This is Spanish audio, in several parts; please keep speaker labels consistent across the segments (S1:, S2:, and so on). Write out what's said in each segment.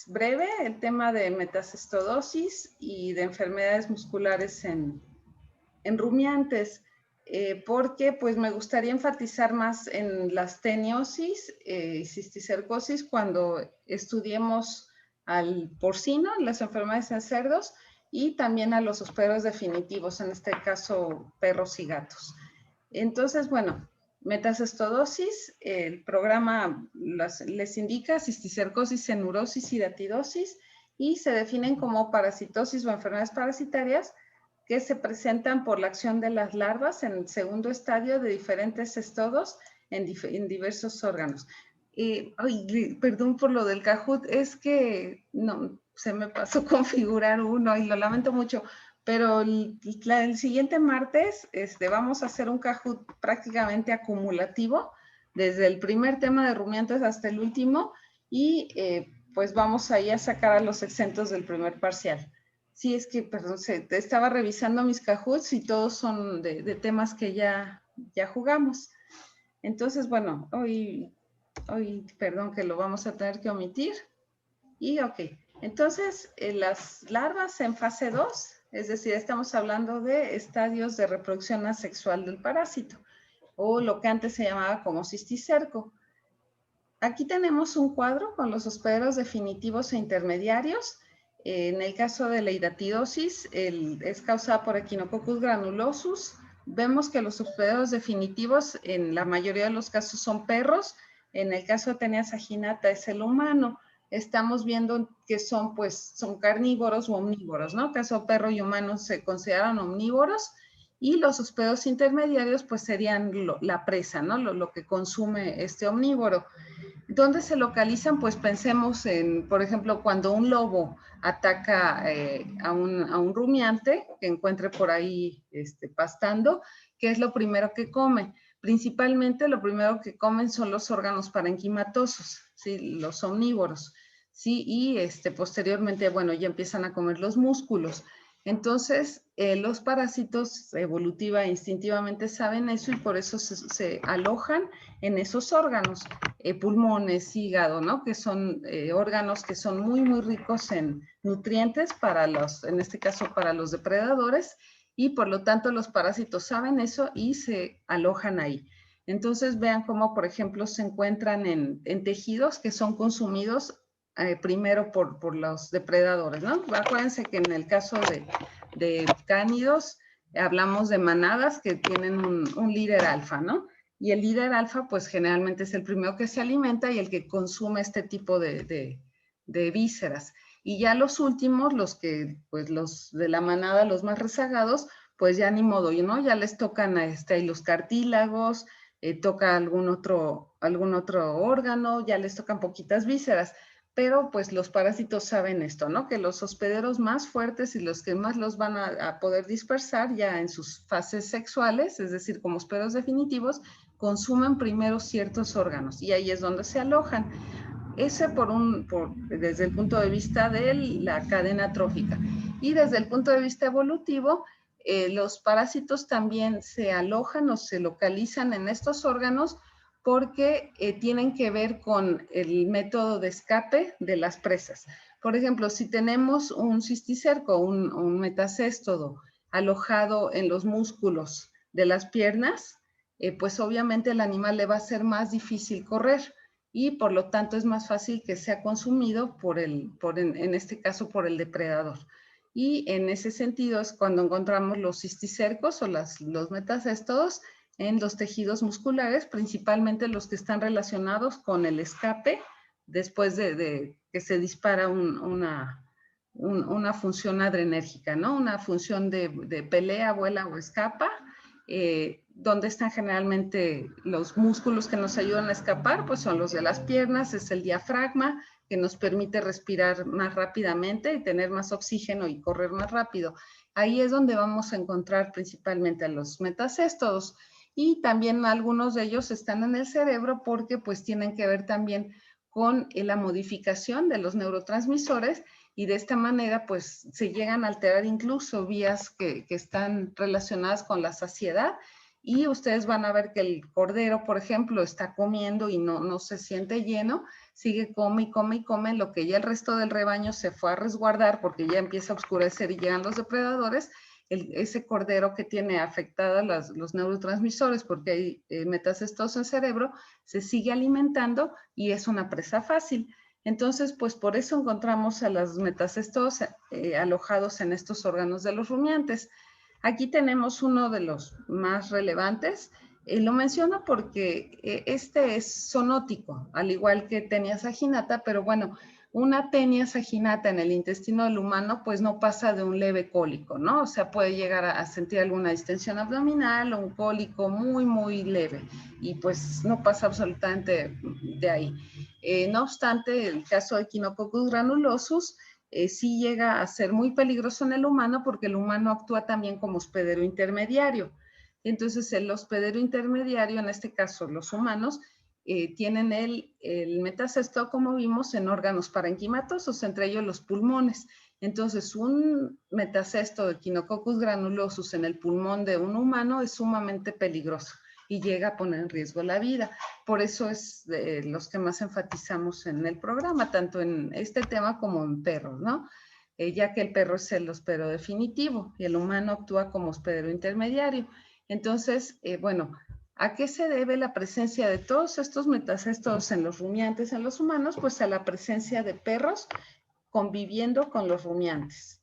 S1: breve el tema de metacestodosis y de enfermedades musculares en rumiantes, porque pues me gustaría enfatizar más en las teniosis y cisticercosis cuando estudiemos al porcino, las enfermedades en cerdos, y también a los hospederos definitivos, en este caso perros y gatos. Entonces, bueno, metacestodosis, el programa les indica cisticercosis, cenurosis y datidosis, y se definen como parasitosis o enfermedades parasitarias que se presentan por la acción de las larvas en el segundo estadio de diferentes estodos en diversos órganos. Perdón por lo del Kahoot, es que no, se me pasó configurar uno y lo lamento mucho, pero el siguiente martes vamos a hacer un Kahoot prácticamente acumulativo, desde el primer tema de rumiantes hasta el último, y pues vamos ahí a sacar a los exentos del primer parcial. Sí, es que, perdón, estaba revisando mis Kahoots y todos son de temas que ya jugamos. Entonces, bueno, hoy, perdón, que lo vamos a tener que omitir. Y ok, entonces las larvas en fase 2, es decir, estamos hablando de estadios de reproducción asexual del parásito, o lo que antes se llamaba como cisticerco. Aquí tenemos un cuadro con los hospederos definitivos e intermediarios. En el caso de la hidatidosis, es causada por Echinococcus granulosus. Vemos que los hospederos definitivos en la mayoría de los casos son perros. En el caso de Taenia saginata es el humano. Estamos viendo que son carnívoros o omnívoros, ¿no? En el caso perro y humano se consideran omnívoros. Y los hospederos intermediarios pues serían la presa, ¿no? Lo que consume este omnívoro. ¿Dónde se localizan? Pues pensemos en, por ejemplo, cuando un lobo ataca a un rumiante que encuentre por ahí pastando, ¿qué es lo primero que come? Principalmente lo primero que comen son los órganos parenquimatosos, ¿sí? Los omnívoros, ¿sí? Y posteriormente, bueno, ya empiezan a comer los músculos. Entonces, los parásitos evolutiva e instintivamente saben eso y por eso se alojan en esos órganos, pulmones, hígado, ¿no? Que son órganos que son muy, muy ricos en nutrientes para en este caso, para los depredadores, y por lo tanto los parásitos saben eso y se alojan ahí. Entonces vean cómo, por ejemplo, se encuentran en tejidos que son consumidos primero por los depredadores, ¿no? Acuérdense que en el caso de cánidos hablamos de manadas que tienen un líder alfa, ¿no? Y el líder alfa, pues generalmente es el primero que se alimenta y el que consume este tipo de vísceras. Y ya los últimos, pues los de la manada, los más rezagados, pues ya ni modo, ¿no? Ya les tocan los cartílagos, toca algún otro órgano, ya les tocan poquitas vísceras. Pero pues los parásitos saben esto, ¿no? Que los hospederos más fuertes y los que más los van a poder dispersar ya en sus fases sexuales, es decir, como hospederos definitivos, consumen primero ciertos órganos y ahí es donde se alojan. Ese desde el punto de vista de la cadena trófica. Y desde el punto de vista evolutivo, los parásitos también se alojan o se localizan en estos órganos porque tienen que ver con el método de escape de las presas. Por ejemplo, si tenemos un cisticerco, un metacéstodo alojado en los músculos de las piernas, pues obviamente el animal le va a ser más difícil correr y por lo tanto es más fácil que sea consumido en este caso por el depredador. Y en ese sentido es cuando encontramos los cisticercos o los metacéstodos en los tejidos musculares, principalmente los que están relacionados con el escape después de que se dispara una función adrenérgica, ¿no? Una función de pelea, vuela o escapa, donde están generalmente los músculos que nos ayudan a escapar, pues son los de las piernas, es el diafragma, que nos permite respirar más rápidamente y tener más oxígeno y correr más rápido. Ahí es donde vamos a encontrar principalmente a los metacéstodos. Y también algunos de ellos están en el cerebro porque pues tienen que ver también con la modificación de los neurotransmisores y de esta manera pues se llegan a alterar incluso vías que están relacionadas con la saciedad y ustedes van a ver que el cordero, por ejemplo, está comiendo y no se siente lleno, sigue come y come y come, lo que ya el resto del rebaño se fue a resguardar porque ya empieza a oscurecer y llegan los depredadores. Ese cordero que tiene afectadas los neurotransmisores porque hay metacestosa en el cerebro, se sigue alimentando y es una presa fácil. Entonces, pues por eso encontramos a las metacestos alojados en estos órganos de los rumiantes. Aquí tenemos uno de los más relevantes. Lo menciono porque este es zoonótico, al igual que Taenia saginata, pero bueno, una Taenia saginata en el intestino del humano pues no pasa de un leve cólico, ¿no? O sea, puede llegar a sentir alguna distensión abdominal o un cólico muy, muy leve y pues no pasa absolutamente de ahí. No obstante, el caso de Echinococcus granulosus sí llega a ser muy peligroso en el humano porque el humano actúa también como hospedero intermediario. Entonces, el hospedero intermediario, en este caso los humanos, tienen el metacesto, como vimos, en órganos parenquimatosos, entre ellos los pulmones. Entonces, un metacesto de Echinococcus granulosus en el pulmón de un humano es sumamente peligroso y llega a poner en riesgo la vida. Por eso es de los que más enfatizamos en el programa, tanto en este tema como en perros, ¿no? Ya que el perro es el hospedero definitivo y el humano actúa como hospedero intermediario. Entonces, bueno, ¿a qué se debe la presencia de todos estos metacestos en los rumiantes en los humanos? Pues a la presencia de perros conviviendo con los rumiantes.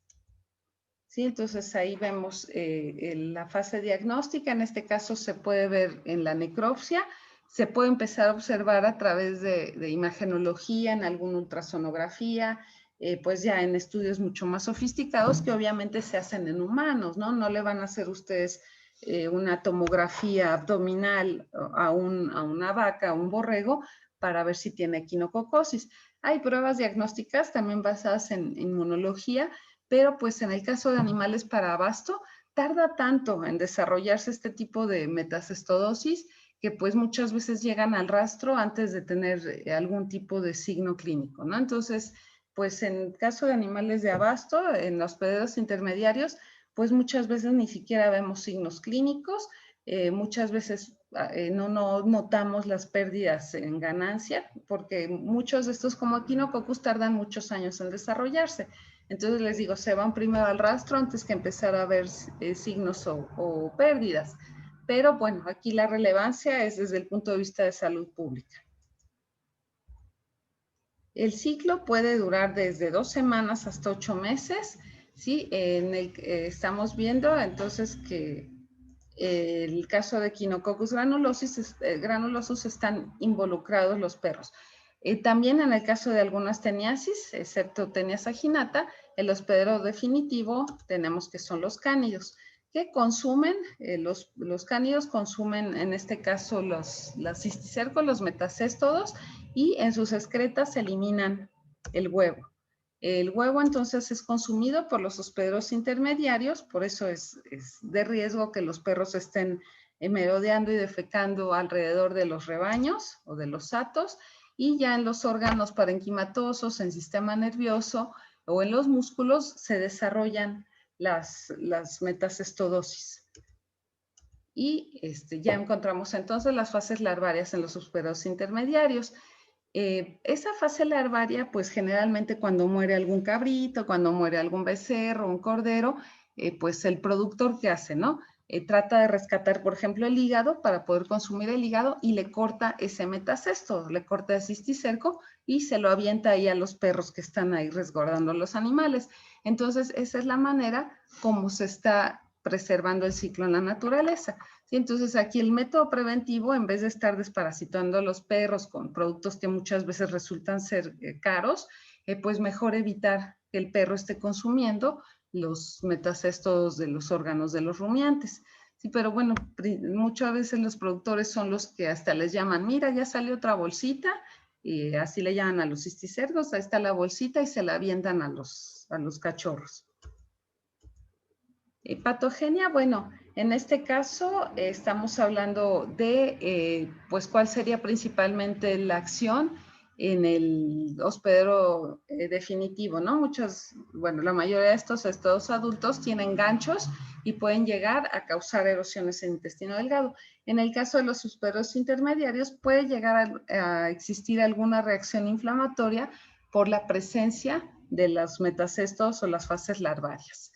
S1: ¿Sí? Entonces ahí vemos la fase diagnóstica, en este caso se puede ver en la necropsia, se puede empezar a observar a través de imagenología, en alguna ultrasonografía, pues ya en estudios mucho más sofisticados que obviamente se hacen en humanos, ¿no? No le van a hacer ustedes una tomografía abdominal a una vaca, a un borrego, para ver si tiene equinococosis. Hay pruebas diagnósticas también basadas en inmunología, pero pues en el caso de animales para abasto, tarda tanto en desarrollarse este tipo de metacestodosis que pues muchas veces llegan al rastro antes de tener algún tipo de signo clínico, ¿no? Entonces, pues en caso de animales de abasto, en los hospederos intermediarios, pues muchas veces ni siquiera vemos signos clínicos, muchas veces no notamos las pérdidas en ganancia, porque muchos de estos como Echinococcus tardan muchos años en desarrollarse. Entonces les digo, se van primero al rastro antes que empezar a ver signos o pérdidas. Pero bueno, aquí la relevancia es desde el punto de vista de salud pública. El ciclo puede durar desde 2 semanas hasta 8 meses, ¿sí? Estamos viendo entonces que el caso de Echinococcus granulosus están involucrados los perros. También en el caso de algunas teniasis, excepto Taenia saginata, el hospedero definitivo tenemos que son los cánidos, que consumen, los cánidos consumen en este caso las cisticercos, los metacéstodos, y en sus excretas eliminan el huevo. El huevo entonces es consumido por los hospederos intermediarios, por eso es de riesgo que los perros estén merodeando y defecando alrededor de los rebaños o de los hatos, y ya en los órganos parenquimatosos, en sistema nervioso o en los músculos se desarrollan las metacestodosis. Y ya encontramos entonces las fases larvarias en los hospederos intermediarios. Esa fase larvaria, pues generalmente cuando muere algún cabrito, cuando muere algún becerro, un cordero, pues el productor, ¿qué hace, no? Trata de rescatar, por ejemplo, el hígado para poder consumir el hígado y le corta ese metacesto, le corta el cisticerco y se lo avienta ahí a los perros que están ahí resguardando los animales. Entonces, esa es la manera como se está preservando el ciclo en la naturaleza. ¿Sí? Entonces, aquí el método preventivo, en vez de estar desparasitando a los perros con productos que muchas veces resultan ser caros, pues mejor evitar que el perro esté consumiendo los metacestos de los órganos de los rumiantes. Sí, pero bueno, muchas veces los productores son los que hasta les llaman, mira, ya salió otra bolsita, y así le llaman a los cisticercos, ahí está la bolsita y se la avientan a los cachorros. Patogenia, bueno, en este caso estamos hablando de, pues, cuál sería principalmente la acción en el hospedero definitivo, ¿no? Bueno, la mayoría de estos estados adultos tienen ganchos y pueden llegar a causar erosiones en el intestino delgado. En el caso de los hospederos intermediarios puede llegar a existir alguna reacción inflamatoria por la presencia de los metacestos o las fases larvarias.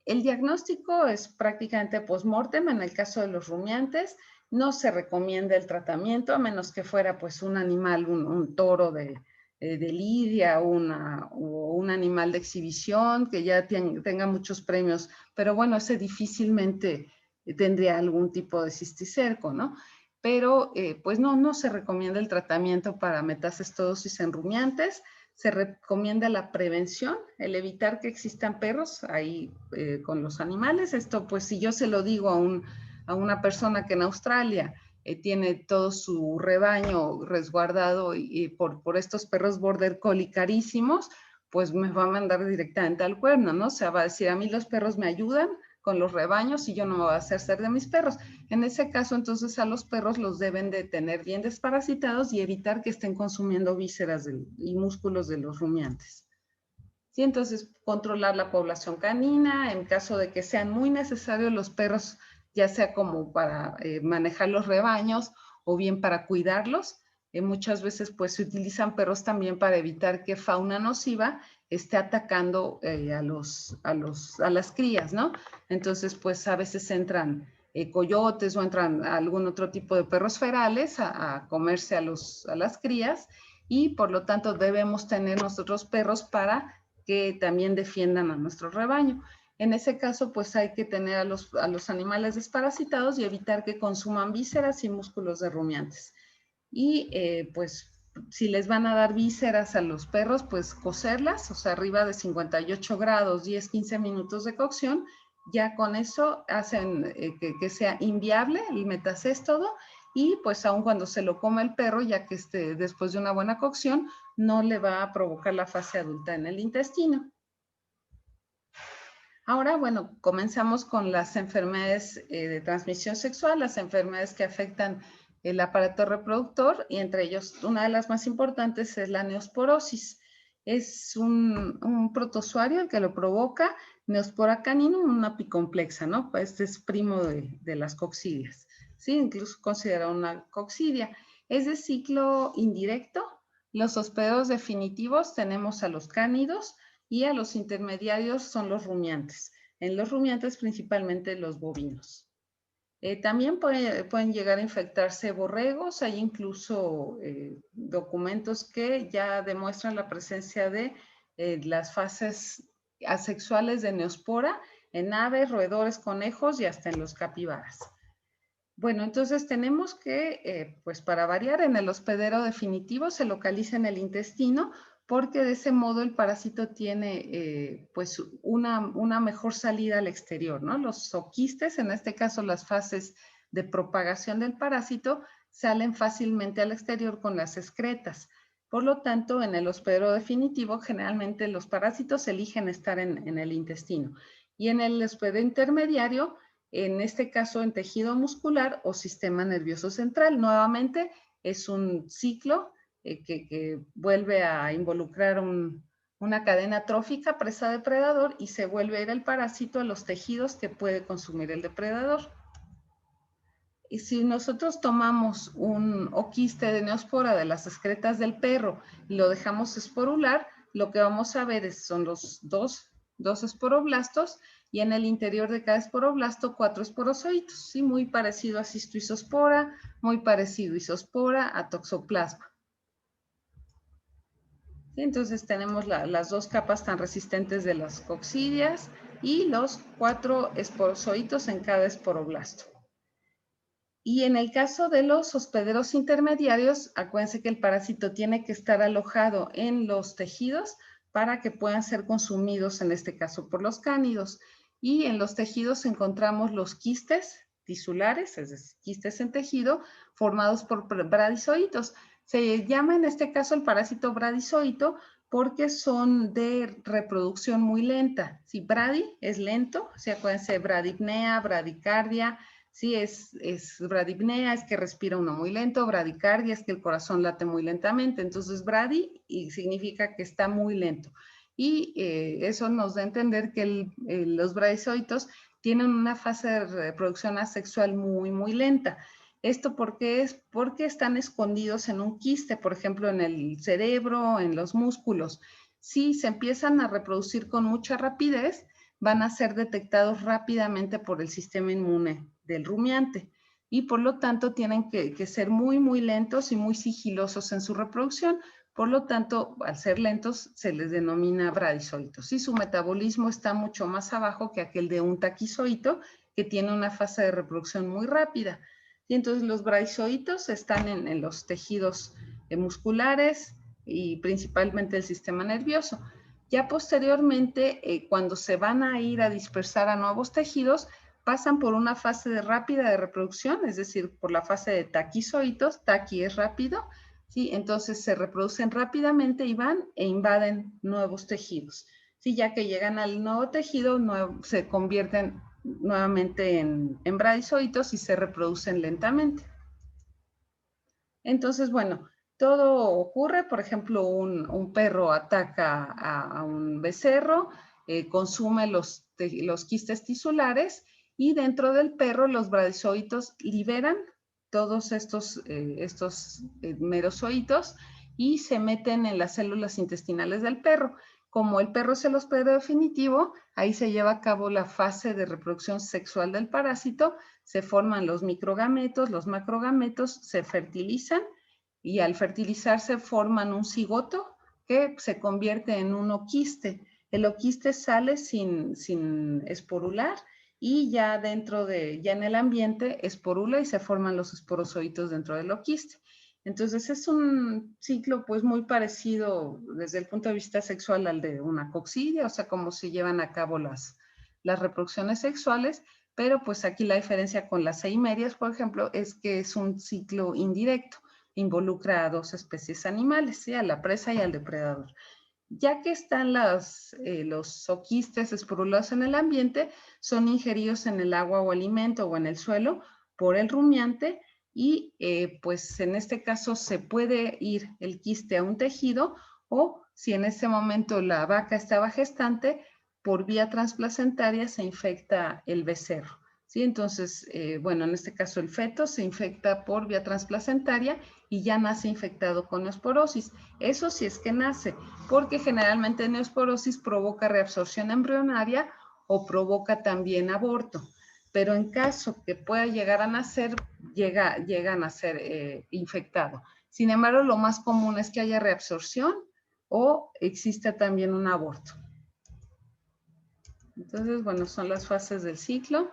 S1: El diagnóstico es prácticamente post-mortem en el caso de los rumiantes. No se recomienda el tratamiento a menos que fuera pues un animal, un toro de lidia o un animal de exhibición que ya tenga muchos premios, pero bueno, ese difícilmente tendría algún tipo de cisticerco, ¿no? Pero pues no se recomienda el tratamiento para metacestosis en rumiantes. Se recomienda la prevención, el evitar que existan perros ahí con los animales. Esto, pues, si yo se lo digo a una persona que en Australia tiene todo su rebaño resguardado por estos perros border collie carísimos, pues me va a mandar directamente al cuerno, ¿no? O sea, va a decir, a mí los perros me ayudan con los rebaños y yo no me voy a hacer ser de mis perros. En ese caso, entonces, a los perros los deben de tener bien desparasitados y evitar que estén consumiendo vísceras y músculos de los rumiantes. Sí, entonces, controlar la población canina, en caso de que sean muy necesarios los perros, ya sea como para manejar los rebaños o bien para cuidarlos. Muchas veces pues se utilizan perros también para evitar que fauna nociva esté atacando a las crías, ¿no? Entonces, pues a veces entran coyotes o entran algún otro tipo de perros ferales a comerse a las crías y por lo tanto debemos tener nosotros perros para que también defiendan a nuestro rebaño. En ese caso, pues hay que tener a los animales desparasitados y evitar que consuman vísceras y músculos de rumiantes. Y pues si les van a dar vísceras a los perros, pues cocerlas, o sea, arriba de 58 grados, 10, 15 minutos de cocción, ya con eso hacen que sea inviable el metacéstodo y pues aun cuando se lo coma el perro, ya que después de una buena cocción, no le va a provocar la fase adulta en el intestino. Ahora, bueno, comenzamos con las enfermedades de transmisión sexual, las enfermedades que afectan el aparato reproductor y entre ellos una de las más importantes es la neosporosis. Es un protozoario el que lo provoca, Neospora caninum, una apicomplexa, ¿no? Este es primo de las coccidias, ¿sí? Incluso considerado una coccidia. Es de ciclo indirecto. Los hospederos definitivos tenemos a los cánidos, y a los intermediarios son los rumiantes. En los rumiantes principalmente los bovinos. También pueden llegar a infectarse borregos, hay incluso documentos que ya demuestran la presencia de las fases asexuales de neospora en aves, roedores, conejos y hasta en los capibaras. Bueno, entonces tenemos que, pues para variar, en el hospedero definitivo se localiza en el intestino porque de ese modo el parásito tiene pues una mejor salida al exterior, ¿no? Los zooquistes, en este caso las fases de propagación del parásito, salen fácilmente al exterior con las excretas. Por lo tanto, en el hospedero definitivo, generalmente los parásitos eligen estar en el intestino. Y en el hospedero intermediario, en este caso en tejido muscular o sistema nervioso central. Nuevamente es un ciclo que vuelve a involucrar una cadena trófica presa-depredador y se vuelve a ir el parásito a los tejidos que puede consumir el depredador. Y si nosotros tomamos un oquiste de neospora de las excretas del perro y lo dejamos esporular, lo que vamos a ver son los dos esporoblastos y en el interior de cada esporoblasto 4 esporozoitos, ¿sí? Muy parecido a cistoisospora, muy parecido a isospora, a toxoplasma. ¿Sí? Entonces tenemos las dos capas tan resistentes de las coccidias y los 4 esporozoitos en cada esporoblasto. Y en el caso de los hospederos intermediarios, acuérdense que el parásito tiene que estar alojado en los tejidos para que puedan ser consumidos, en este caso por los cánidos. Y en los tejidos encontramos los quistes tisulares, es decir, quistes en tejido, formados por bradizoitos. Se llama en este caso el parásito bradizoito porque son de reproducción muy lenta. Si bradi es lento, si acuérdense bradipnea, bradicardia, Sí, es bradipnea, es que respira uno muy lento, bradicardia es que el corazón late muy lentamente. Entonces, bradi significa que está muy lento. Y eso nos da a entender que los bradizoitos tienen una fase de reproducción asexual muy, muy lenta. ¿Esto por qué es? Porque están escondidos en un quiste, por ejemplo, en el cerebro, en los músculos. Si se empiezan a reproducir con mucha rapidez, van a ser detectados rápidamente por el sistema inmune del rumiante y por lo tanto tienen que ser muy, muy lentos y muy sigilosos en su reproducción. Por lo tanto, al ser lentos, se les denomina bradizoitos. Y su metabolismo está mucho más abajo que aquel de un taquizoito, que tiene una fase de reproducción muy rápida. Y entonces los bradizoitos están en los tejidos musculares y principalmente el sistema nervioso. Ya posteriormente, cuando se van a ir a dispersar a nuevos tejidos, pasan por una fase rápida de reproducción, es decir, por la fase de taquizoitos, taqui es rápido, ¿sí? Entonces se reproducen rápidamente y van e invaden nuevos tejidos. ¿Sí? Ya que llegan al nuevo tejido, se convierten nuevamente en bradizoitos y se reproducen lentamente. Entonces, bueno, todo ocurre, por ejemplo, un perro ataca a un becerro, consume los quistes tisulares y dentro del perro los bradizoitos liberan todos estos merozoitos y se meten en las células intestinales del perro. Como el perro es el hospedero definitivo, ahí se lleva a cabo la fase de reproducción sexual del parásito, se forman los microgametos, los macrogametos, se fertilizan y al fertilizarse forman un cigoto que se convierte en un oquiste. El oquiste sale sin esporular y ya ya en el ambiente esporula y se forman los esporozoitos dentro del oquiste. Entonces es un ciclo pues muy parecido desde el punto de vista sexual al de una coccidia, o sea, cómo se llevan a cabo las reproducciones sexuales, pero pues aquí la diferencia con las eimerias, por ejemplo, es que es un ciclo indirecto, involucra a dos especies animales, ¿sí? A la presa y al depredador. Ya que están los oquistes esporulados en el ambiente, son ingeridos en el agua o alimento o en el suelo por el rumiante y pues en este caso se puede ir el quiste a un tejido o si en ese momento la vaca estaba gestante, por vía transplacentaria se infecta el becerro. ¿Sí? Entonces, bueno, en este caso el feto se infecta por vía transplacentaria y ya nace infectado con neosporosis. Eso sí es que nace, porque generalmente neosporosis provoca reabsorción embrionaria o provoca también aborto. Pero en caso que pueda llegar a nacer, llega a nacer infectado. Sin embargo, lo más común es que haya reabsorción o exista también un aborto. Entonces, bueno, son las fases del ciclo.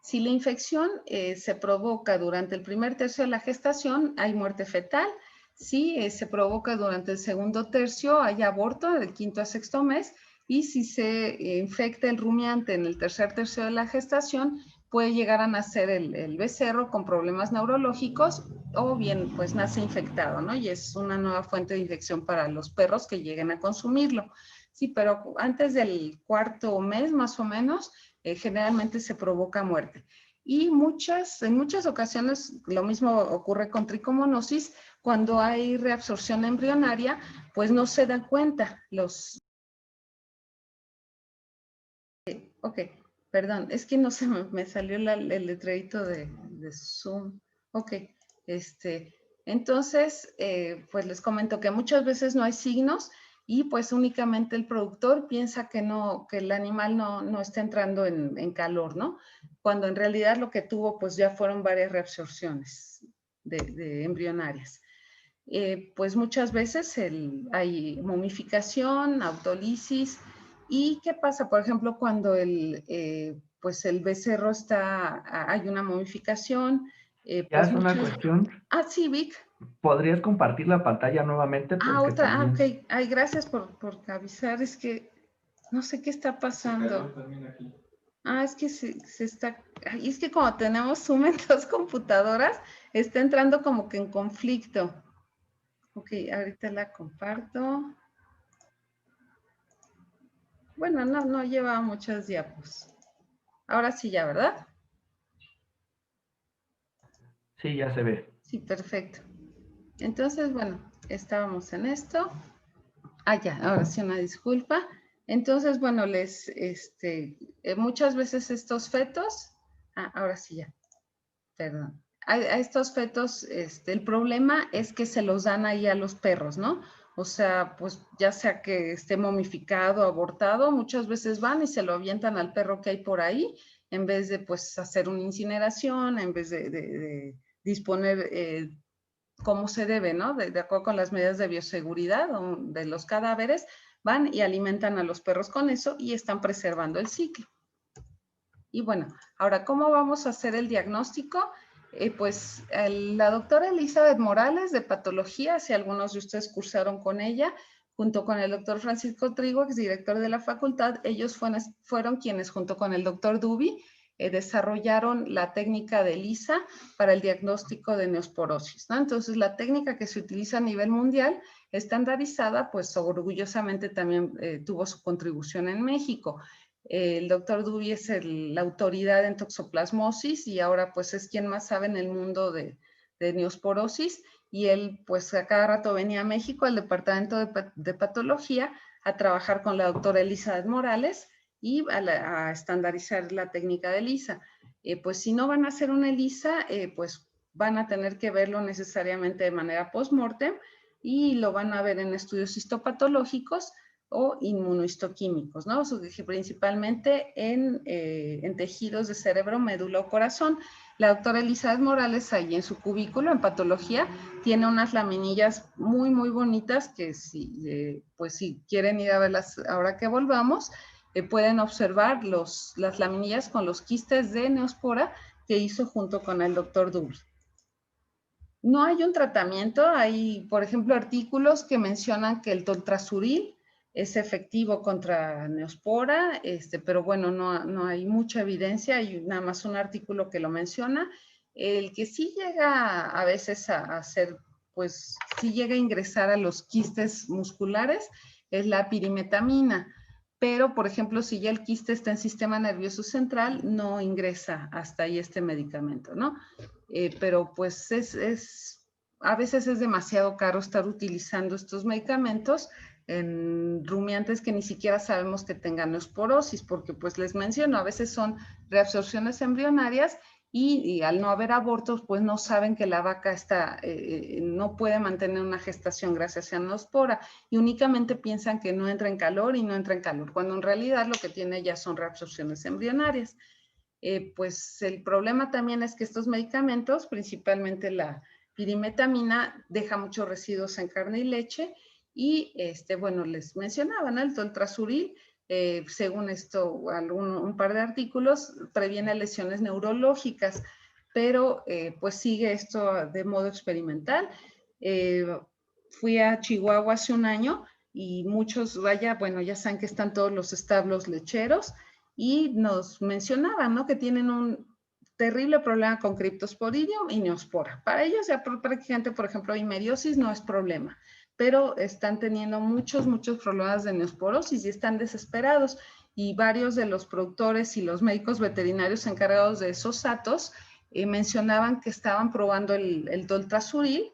S1: Si la infección se provoca durante el primer tercio de la gestación, hay muerte fetal. Si se provoca durante el segundo tercio, hay aborto del quinto a sexto mes. Y si se infecta el rumiante en el tercer tercio de la gestación, puede llegar a nacer el becerro con problemas neurológicos o bien pues nace infectado, ¿no? Y es una nueva fuente de infección para los perros que lleguen a consumirlo. Sí, pero antes del cuarto mes más o menos, generalmente se provoca muerte. Y en muchas ocasiones lo mismo ocurre con tricomonosis, cuando hay reabsorción embrionaria, pues no se dan cuenta ok, perdón, es que no se me salió el letrerito de Zoom. Ok, entonces, pues les comento que muchas veces no hay signos y pues únicamente el productor piensa que el animal no está entrando en calor, ¿no? Cuando en realidad lo que tuvo pues ya fueron varias reabsorciones de embrionarias. Pues muchas veces hay momificación, autolisis. ¿Y qué pasa, por ejemplo, cuando pues el becerro hay una momificación?
S2: Ya
S1: Pues
S2: es una cuestión.
S1: sí, Vic.
S2: ¿Podrías compartir la pantalla nuevamente? Porque
S1: Ok.
S2: también...
S1: Ay, gracias por avisar. Es que no sé qué está pasando. Es que se está... Ay, es que como tenemos Zoom en dos computadoras, está entrando como que en conflicto. Ok, ahorita la comparto. Bueno, no lleva muchas diapos. Ahora sí ya, ¿verdad?
S2: Sí, ya se ve.
S1: Sí, perfecto. Entonces, bueno, estábamos en esto. Ya, ahora sí una disculpa. Entonces, bueno, muchas veces estos fetos, ahora sí ya, perdón. A estos fetos, el problema es que se los dan ahí a los perros, ¿no? O sea, pues ya sea que esté momificado, abortado, muchas veces van y se lo avientan al perro que hay por ahí, en vez de pues hacer una incineración, en vez de disponer como se debe, ¿no? De acuerdo con las medidas de bioseguridad de los cadáveres, van y alimentan a los perros con eso y están preservando el ciclo. Y bueno, ahora, ¿cómo vamos a hacer el diagnóstico? Pues la doctora Elizabeth Morales de patología, si algunos de ustedes cursaron con ella, junto con el doctor Francisco Trigo, exdirector de la facultad, ellos fueron quienes junto con el doctor Duby desarrollaron la técnica de ELISA para el diagnóstico de neosporosis, ¿no? Entonces, la técnica que se utiliza a nivel mundial, estandarizada, pues orgullosamente también tuvo su contribución en México. El doctor Duby es la autoridad en toxoplasmosis y ahora pues es quien más sabe en el mundo de neosporosis, y él pues a cada rato venía a México al departamento de patología a trabajar con la doctora Elizabeth Morales y a estandarizar la técnica de ELISA. Pues si no van a hacer una ELISA, pues van a tener que verlo necesariamente de manera post-mortem y lo van a ver en estudios histopatológicos o inmunohistoquímicos, ¿no? Principalmente en tejidos de cerebro, médula o corazón. La doctora Elizabeth Morales, ahí en su cubículo en patología, tiene unas laminillas muy, muy bonitas que pues si quieren ir a verlas ahora que volvamos, pueden observar las laminillas con los quistes de neospora que hizo junto con el doctor Duby. No hay un tratamiento, hay, por ejemplo, artículos que mencionan que el toltrasuril es efectivo contra neospora, pero bueno, no hay mucha evidencia, hay nada más un artículo que lo menciona. El que sí llega a veces a hacer, pues sí llega a ingresar a los quistes musculares es la pirimetamina, pero por ejemplo, si ya el quiste está en sistema nervioso central, no ingresa hasta ahí este medicamento, ¿no? Pero pues a veces es demasiado caro estar utilizando estos medicamentos en rumiantes que ni siquiera sabemos que tengan neosporosis, porque pues les menciono, a veces son reabsorciones embrionarias y al no haber abortos, pues no saben que la vaca no puede mantener una gestación gracias a neospora y únicamente piensan que no entra en calor y no entra en calor, cuando en realidad lo que tiene ya son reabsorciones embrionarias. Pues el problema también es que estos medicamentos, principalmente la pirimetamina, deja muchos residuos en carne y leche y, bueno, les mencionaba, ¿no? El toltrasuril, según esto, un par de artículos, previene lesiones neurológicas, pero pues sigue esto de modo experimental. Fui a Chihuahua hace un año y muchos, bueno, ya saben que están todos los establos lecheros, y nos mencionaban, ¿no? Que tienen un terrible problema con Cryptosporidium y Neospora. Para ellos ya prácticamente, por ejemplo, himeriosis no es problema, pero están teniendo muchos problemas de neosporosis y están desesperados. Y varios de los productores y los médicos veterinarios encargados de esos atos mencionaban que estaban probando el toltrasuril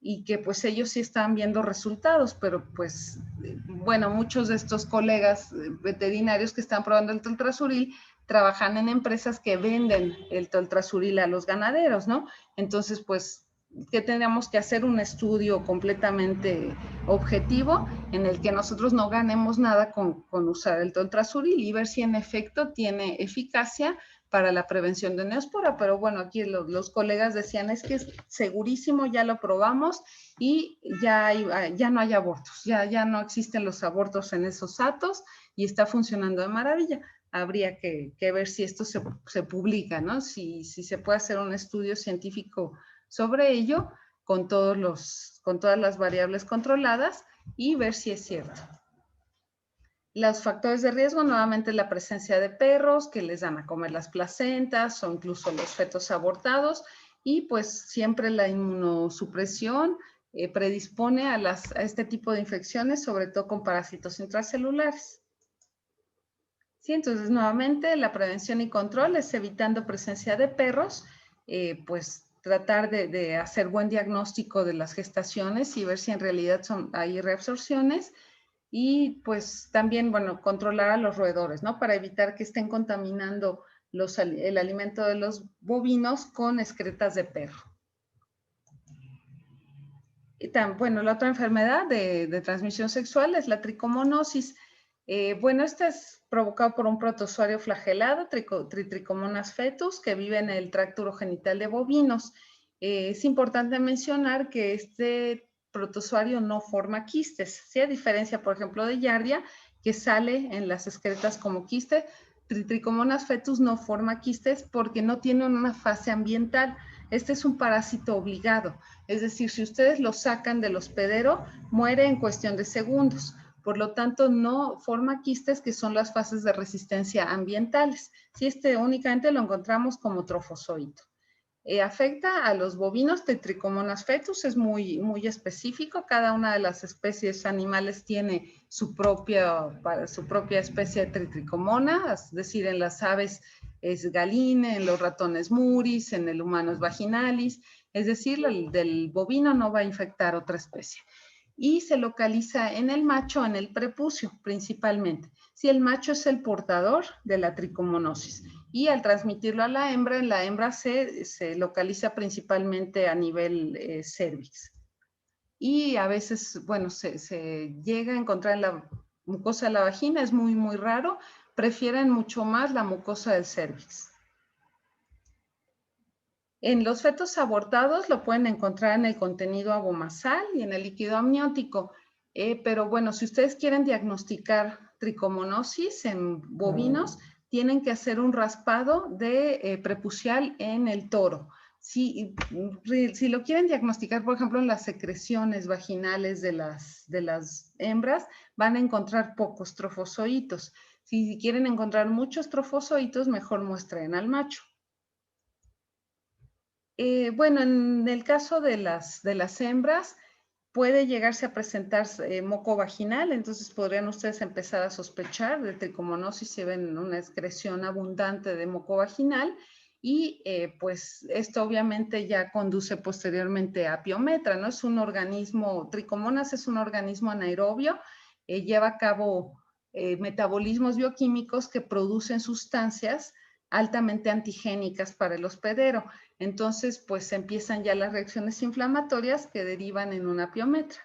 S1: y que pues ellos sí están viendo resultados, pero pues bueno, muchos de estos colegas veterinarios que están probando el toltrasuril trabajan en empresas que venden el toltrasuril a los ganaderos, ¿no? Entonces, pues, ¿qué tendríamos que hacer? Un estudio completamente objetivo en el que nosotros no ganemos nada con usar el toltrasuril y ver si en efecto tiene eficacia para la prevención de neospora, pero bueno, aquí los colegas decían, es que es segurísimo, ya lo probamos y ya no hay abortos, ya no existen los abortos en esos atos y está funcionando de maravilla. Habría que ver si esto se publica, ¿no? Si se puede hacer un estudio científico sobre ello con todas las variables controladas y ver si es cierto. Los factores de riesgo, nuevamente la presencia de perros que les dan a comer las placentas o incluso los fetos abortados y pues siempre la inmunosupresión predispone a este tipo de infecciones, sobre todo con parásitos intracelulares. Sí, entonces nuevamente la prevención y control es evitando presencia de perros, pues tratar de hacer buen diagnóstico de las gestaciones y ver si en realidad hay reabsorciones. Y pues también, bueno, controlar a los roedores, ¿no? Para evitar que estén contaminando el alimento de los bovinos con excretas de perro. Y bueno, la otra enfermedad de transmisión sexual es la tricomonosis. Bueno, esta es provocada por un protozoario flagelado, Trichomonas fetus, que vive en el tracto urogenital de bovinos. Es importante mencionar que este protozoario no forma quistes, ¿sí? A diferencia, por ejemplo, de Giardia, que sale en las excretas como quiste, Trichomonas fetus no forma quistes porque no tiene una fase ambiental. Este es un parásito obligado, es decir, si ustedes lo sacan del hospedero, muere en cuestión de segundos. Por lo tanto, no forma quistes, que son las fases de resistencia ambientales. Si únicamente lo encontramos como trofozoito. Afecta a los bovinos de Trichomonas fetus, es muy específico. Cada una de las especies animales tiene su propia especie de Trichomona, es decir, en las aves es galine, en los ratones muris, en el humano es vaginalis, es decir, el del bovino no va a infectar otra especie. Y se localiza en el macho, en el prepucio principalmente. Si el macho es el portador de la tricomonosis, y al transmitirlo a la hembra se localiza principalmente a nivel cervix. Y a veces, bueno, se llega a encontrar en la mucosa de la vagina, es muy raro, prefieren mucho más la mucosa del cervix. En los fetos abortados lo pueden encontrar en el contenido abomasal y en el líquido amniótico. Pero bueno, si ustedes quieren diagnosticar tricomonosis en bovinos, tienen que hacer un raspado de prepucial en el toro. Si lo quieren diagnosticar, por ejemplo, en las secreciones vaginales de las hembras, van a encontrar pocos trofozoitos. Si quieren encontrar muchos trofozoitos, mejor muestren al macho. Bueno, en el caso de las hembras, puede llegarse a presentar moco vaginal, entonces podrían ustedes empezar a sospechar de tricomonosis si ven una excreción abundante de moco vaginal, y pues esto obviamente ya conduce posteriormente a piometra, ¿no? Es un organismo, Trichomonas es un organismo anaerobio, lleva a cabo metabolismos bioquímicos que producen sustancias altamente antigénicas para el hospedero. Entonces, pues empiezan ya las reacciones inflamatorias que derivan en una piometra.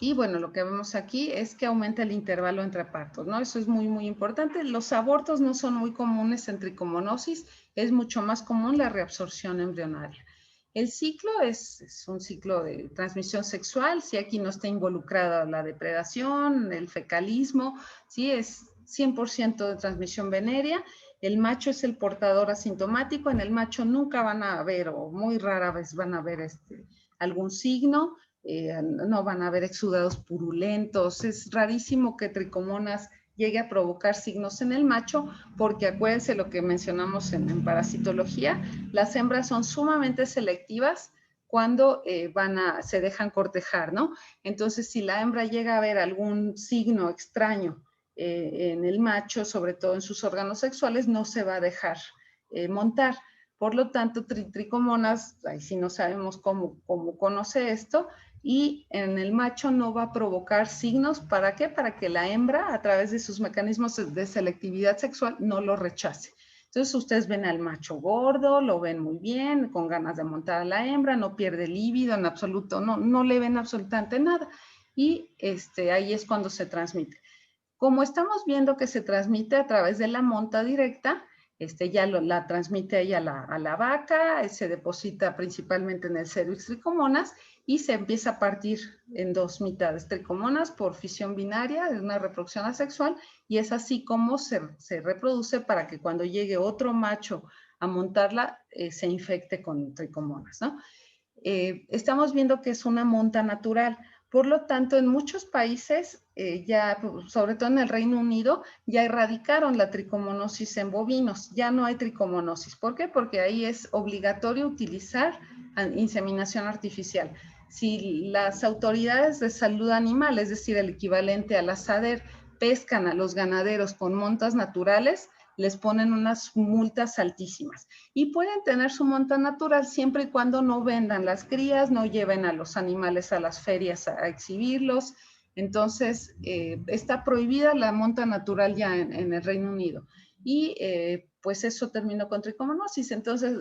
S1: Y bueno, lo que vemos aquí es que aumenta el intervalo entre partos, ¿no? Eso es muy importante. Los abortos no son muy comunes en tricomonosis, es mucho más común la reabsorción embrionaria. El ciclo es un ciclo de transmisión sexual, si aquí no está involucrada la depredación, el fecalismo, sí, es 100% de transmisión venérea. El macho es el portador asintomático, en el macho nunca van a ver, o muy rara vez van a ver algún signo, no van a haber exudados purulentos, es rarísimo que tricomonas llegue a provocar signos en el macho, porque acuérdense lo que mencionamos en parasitología, las hembras son sumamente selectivas cuando se dejan cortejar, ¿no? Entonces, si la hembra llega a ver algún signo extraño en el macho, sobre todo en sus órganos sexuales, no se va a dejar montar. Por lo tanto, tricomonas, ahí sí no sabemos cómo conoce esto, y en el macho no va a provocar signos. ¿Para qué? Para que la hembra, a través de sus mecanismos de selectividad sexual, no lo rechace. Entonces, ustedes ven al macho gordo, lo ven muy bien, con ganas de montar a la hembra, no pierde líbido en absoluto, no le ven absolutamente nada. Y ahí es cuando se transmite. Como estamos viendo que se transmite a través de la monta directa, ya la transmite ahí a la vaca, se deposita principalmente en el cervix tricomonas y se empieza a partir en dos mitades tricomonas por fisión binaria, es una reproducción asexual, y es así como se reproduce para que cuando llegue otro macho a montarla se infecte con tricomonas, ¿no? Estamos viendo que es una monta natural. Por lo tanto, en muchos países, ya, sobre todo en el Reino Unido, ya erradicaron la tricomonosis en bovinos. Ya no hay tricomonosis. ¿Por qué? Porque ahí es obligatorio utilizar inseminación artificial. Si las autoridades de salud animal, es decir, el equivalente a la SADER, pescan a los ganaderos con montas naturales, les ponen unas multas altísimas. Y pueden tener su monta natural siempre y cuando no vendan las crías, no lleven a los animales a las ferias a exhibirlos. Entonces, está prohibida la monta natural ya en el Reino Unido. Y pues eso terminó con tricomonosis. Entonces,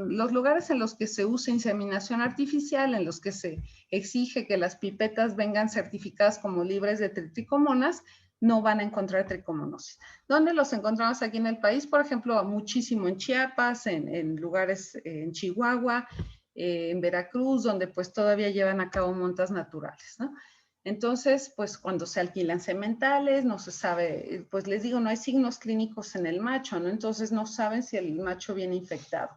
S1: los lugares en los que se usa inseminación artificial, en los que se exige que las pipetas vengan certificadas como libres de tricomonas, no van a encontrar tricomonosis. ¿Dónde los encontramos aquí en el país? Por ejemplo, muchísimo en Chiapas, en lugares en Chihuahua, en Veracruz, donde pues todavía llevan a cabo montas naturales, ¿no? Entonces, pues cuando se alquilan sementales, no se sabe, pues les digo, no hay signos clínicos en el macho, ¿no? Entonces no saben si el macho viene infectado.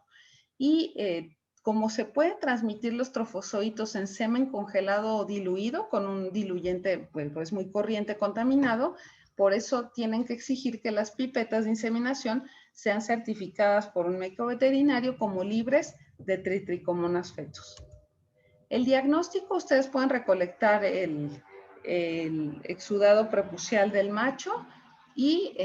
S1: Y como se puede transmitir los trofozoitos en semen congelado o diluido con un diluyente pues muy corriente contaminado, por eso tienen que exigir que las pipetas de inseminación sean certificadas por un médico veterinario como libres de Trichomonas fetus. El diagnóstico, ustedes pueden recolectar el exudado prepucial del macho y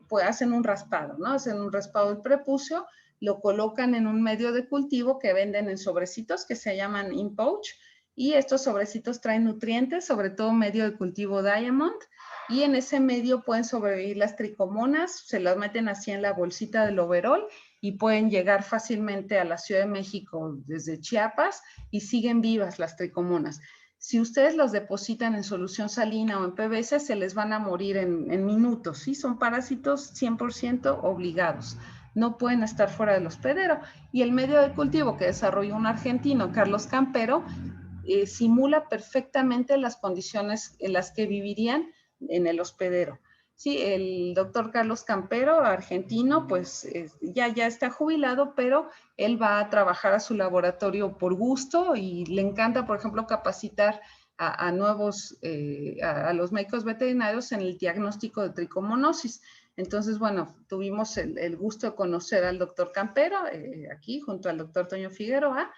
S1: pues hacen un raspado, ¿no? Hacen un raspado del prepucio, lo colocan en un medio de cultivo que venden en sobrecitos que se llaman in-pouch, y estos sobrecitos traen nutrientes, sobre todo medio de cultivo Diamond, y en ese medio pueden sobrevivir las tricomonas, se las meten así en la bolsita del overol y pueden llegar fácilmente a la Ciudad de México desde Chiapas y siguen vivas las tricomonas. Si ustedes los depositan en solución salina o en PVC, se les van a morir en minutos, ¿sí? Son parásitos 100% obligados. No pueden estar fuera del hospedero. Y el medio de cultivo que desarrolló un argentino, Carlos Campero, simula perfectamente las condiciones en las que vivirían en el hospedero. Sí, el doctor Carlos Campero, argentino, pues ya está jubilado, pero él va a trabajar a su laboratorio por gusto y le encanta, por ejemplo, capacitar a nuevos, a los médicos veterinarios en el diagnóstico de tricomonosis. Entonces, bueno, tuvimos el gusto de conocer al doctor Campero aquí junto al doctor Toño Figueroa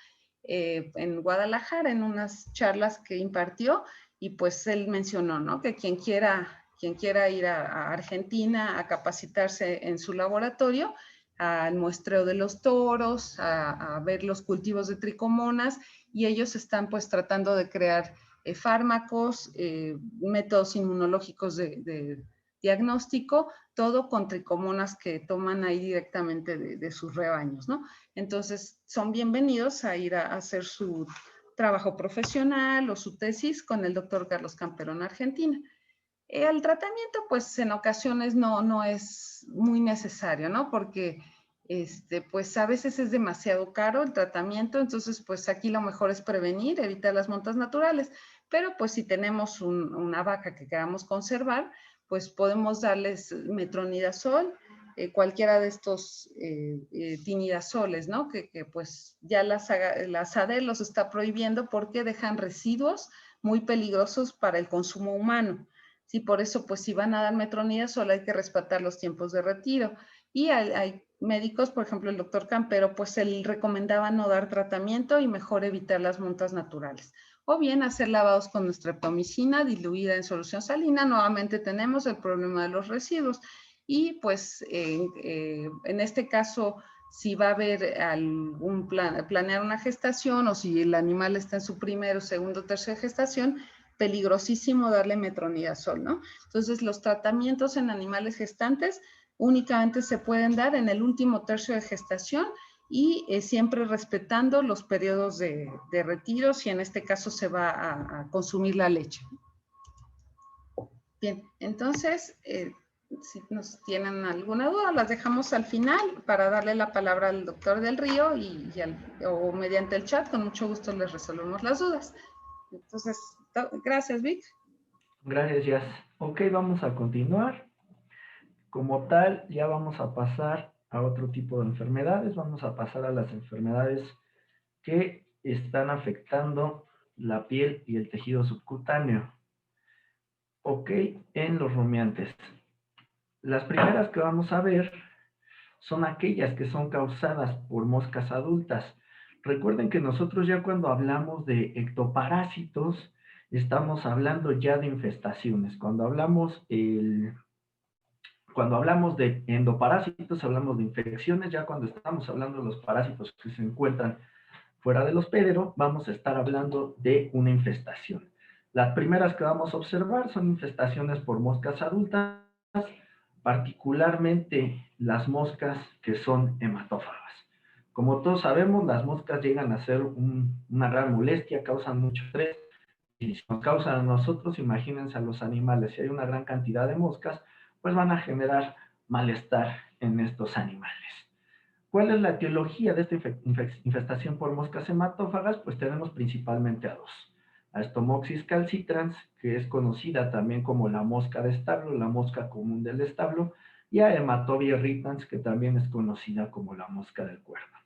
S1: en Guadalajara en unas charlas que impartió y pues él mencionó, ¿no? Que quien quiera ir a Argentina a capacitarse en su laboratorio, al muestreo de los toros, a ver los cultivos de tricomonas, y ellos están pues tratando de crear fármacos, métodos inmunológicos de diagnóstico, todo con tricomonas que toman ahí directamente de sus rebaños, ¿no? Entonces son bienvenidos a ir a hacer su trabajo profesional o su tesis con el doctor Carlos Campero en Argentina. El tratamiento, pues en ocasiones no es muy necesario, ¿no? Porque, pues a veces es demasiado caro el tratamiento, entonces pues aquí lo mejor es prevenir, evitar las montas naturales, pero pues si tenemos una vaca que queramos conservar, pues podemos darles metronidazol, cualquiera de estos tinidazoles, ¿no? Que pues ya la SADE los está prohibiendo porque dejan residuos muy peligrosos para el consumo humano. Sí, por eso, pues si van a dar metronidazol hay que respetar los tiempos de retiro. Y hay médicos, por ejemplo, el doctor Campero, pues él recomendaba no dar tratamiento y mejor evitar las montas naturales. O bien hacer lavados con streptomicina diluida en solución salina. Nuevamente tenemos el problema de los residuos. Y pues en este caso, si va a haber algún planear una gestación o si el animal está en su primero, segundo, tercera gestación, peligrosísimo darle metronidazol, ¿no? Entonces, los tratamientos en animales gestantes únicamente se pueden dar en el último tercio de gestación y siempre respetando los periodos de retiro, si en este caso se va a consumir la leche. Bien, entonces, si nos tienen alguna duda, las dejamos al final para darle la palabra al doctor Del Río o mediante el chat, con mucho gusto les resolvemos las dudas. Entonces, gracias, Vic.
S2: Gracias, Jazz. Ok, vamos a continuar. Como tal, ya vamos a pasar a otro tipo de enfermedades. Vamos a pasar a las enfermedades que están afectando la piel y el tejido subcutáneo. Ok, en los rumiantes. Las primeras que vamos a ver son aquellas que son causadas por moscas adultas. Recuerden que nosotros ya cuando hablamos de ectoparásitos, estamos hablando ya de infestaciones. Cuando hablamos Cuando hablamos de endoparásitos, hablamos de infecciones. Ya cuando estamos hablando de los parásitos que se encuentran fuera del hospedero, vamos a estar hablando de una infestación. Las primeras que vamos a observar son infestaciones por moscas adultas, particularmente las moscas que son hematófagas. Como todos sabemos, las moscas llegan a ser una gran molestia, causan mucho estrés, y si nos causan a nosotros, imagínense a los animales. Si hay una gran cantidad de moscas, pues van a generar malestar en estos animales. ¿Cuál es la etiología de esta infestación por moscas hematófagas? Pues tenemos principalmente a dos. A Stomoxys calcitrans, que es conocida también como la mosca de establo, la mosca común del establo, y a Hematobia irritans, que también es conocida como la mosca del cuerno.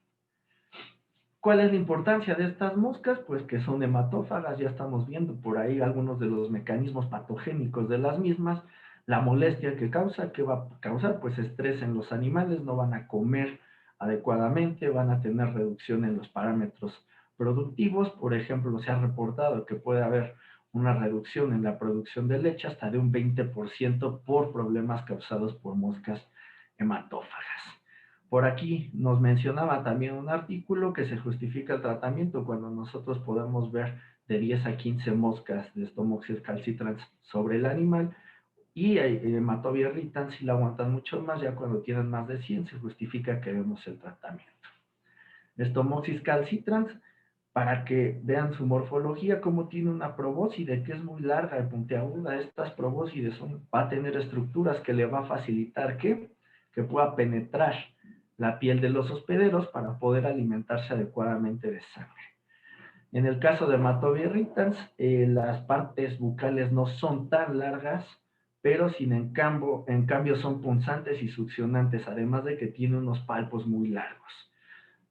S2: ¿Cuál es la importancia de estas moscas? Pues que son hematófagas, ya estamos viendo por ahí algunos de los mecanismos patogénicos de las mismas, la molestia que causa, ¿qué va a causar? Pues estrés en los animales, no van a comer adecuadamente, van a tener reducción en los parámetros productivos. Por ejemplo, se ha reportado que puede haber una reducción en la producción de leche hasta de un 20% por problemas causados por moscas hematófagas. Por aquí nos mencionaba también un artículo que se justifica el tratamiento cuando nosotros podemos ver de 10 a 15 moscas de Stomoxys calcitrans sobre el animal, y Hematobia irritans si la aguantan mucho más. Ya cuando tienen más de 100 se justifica que vemos el tratamiento. Stomoxys calcitrans, para que vean su morfología, como tiene una probóscide que es muy larga y puntiaguda. Estas probóscides va a tener estructuras que le va a facilitar que pueda penetrar la piel de los hospederos para poder alimentarse adecuadamente de sangre. En el caso de Hematobia irritans, las partes bucales no son tan largas, pero en cambio son punzantes y succionantes, además de que tiene unos palpos muy largos.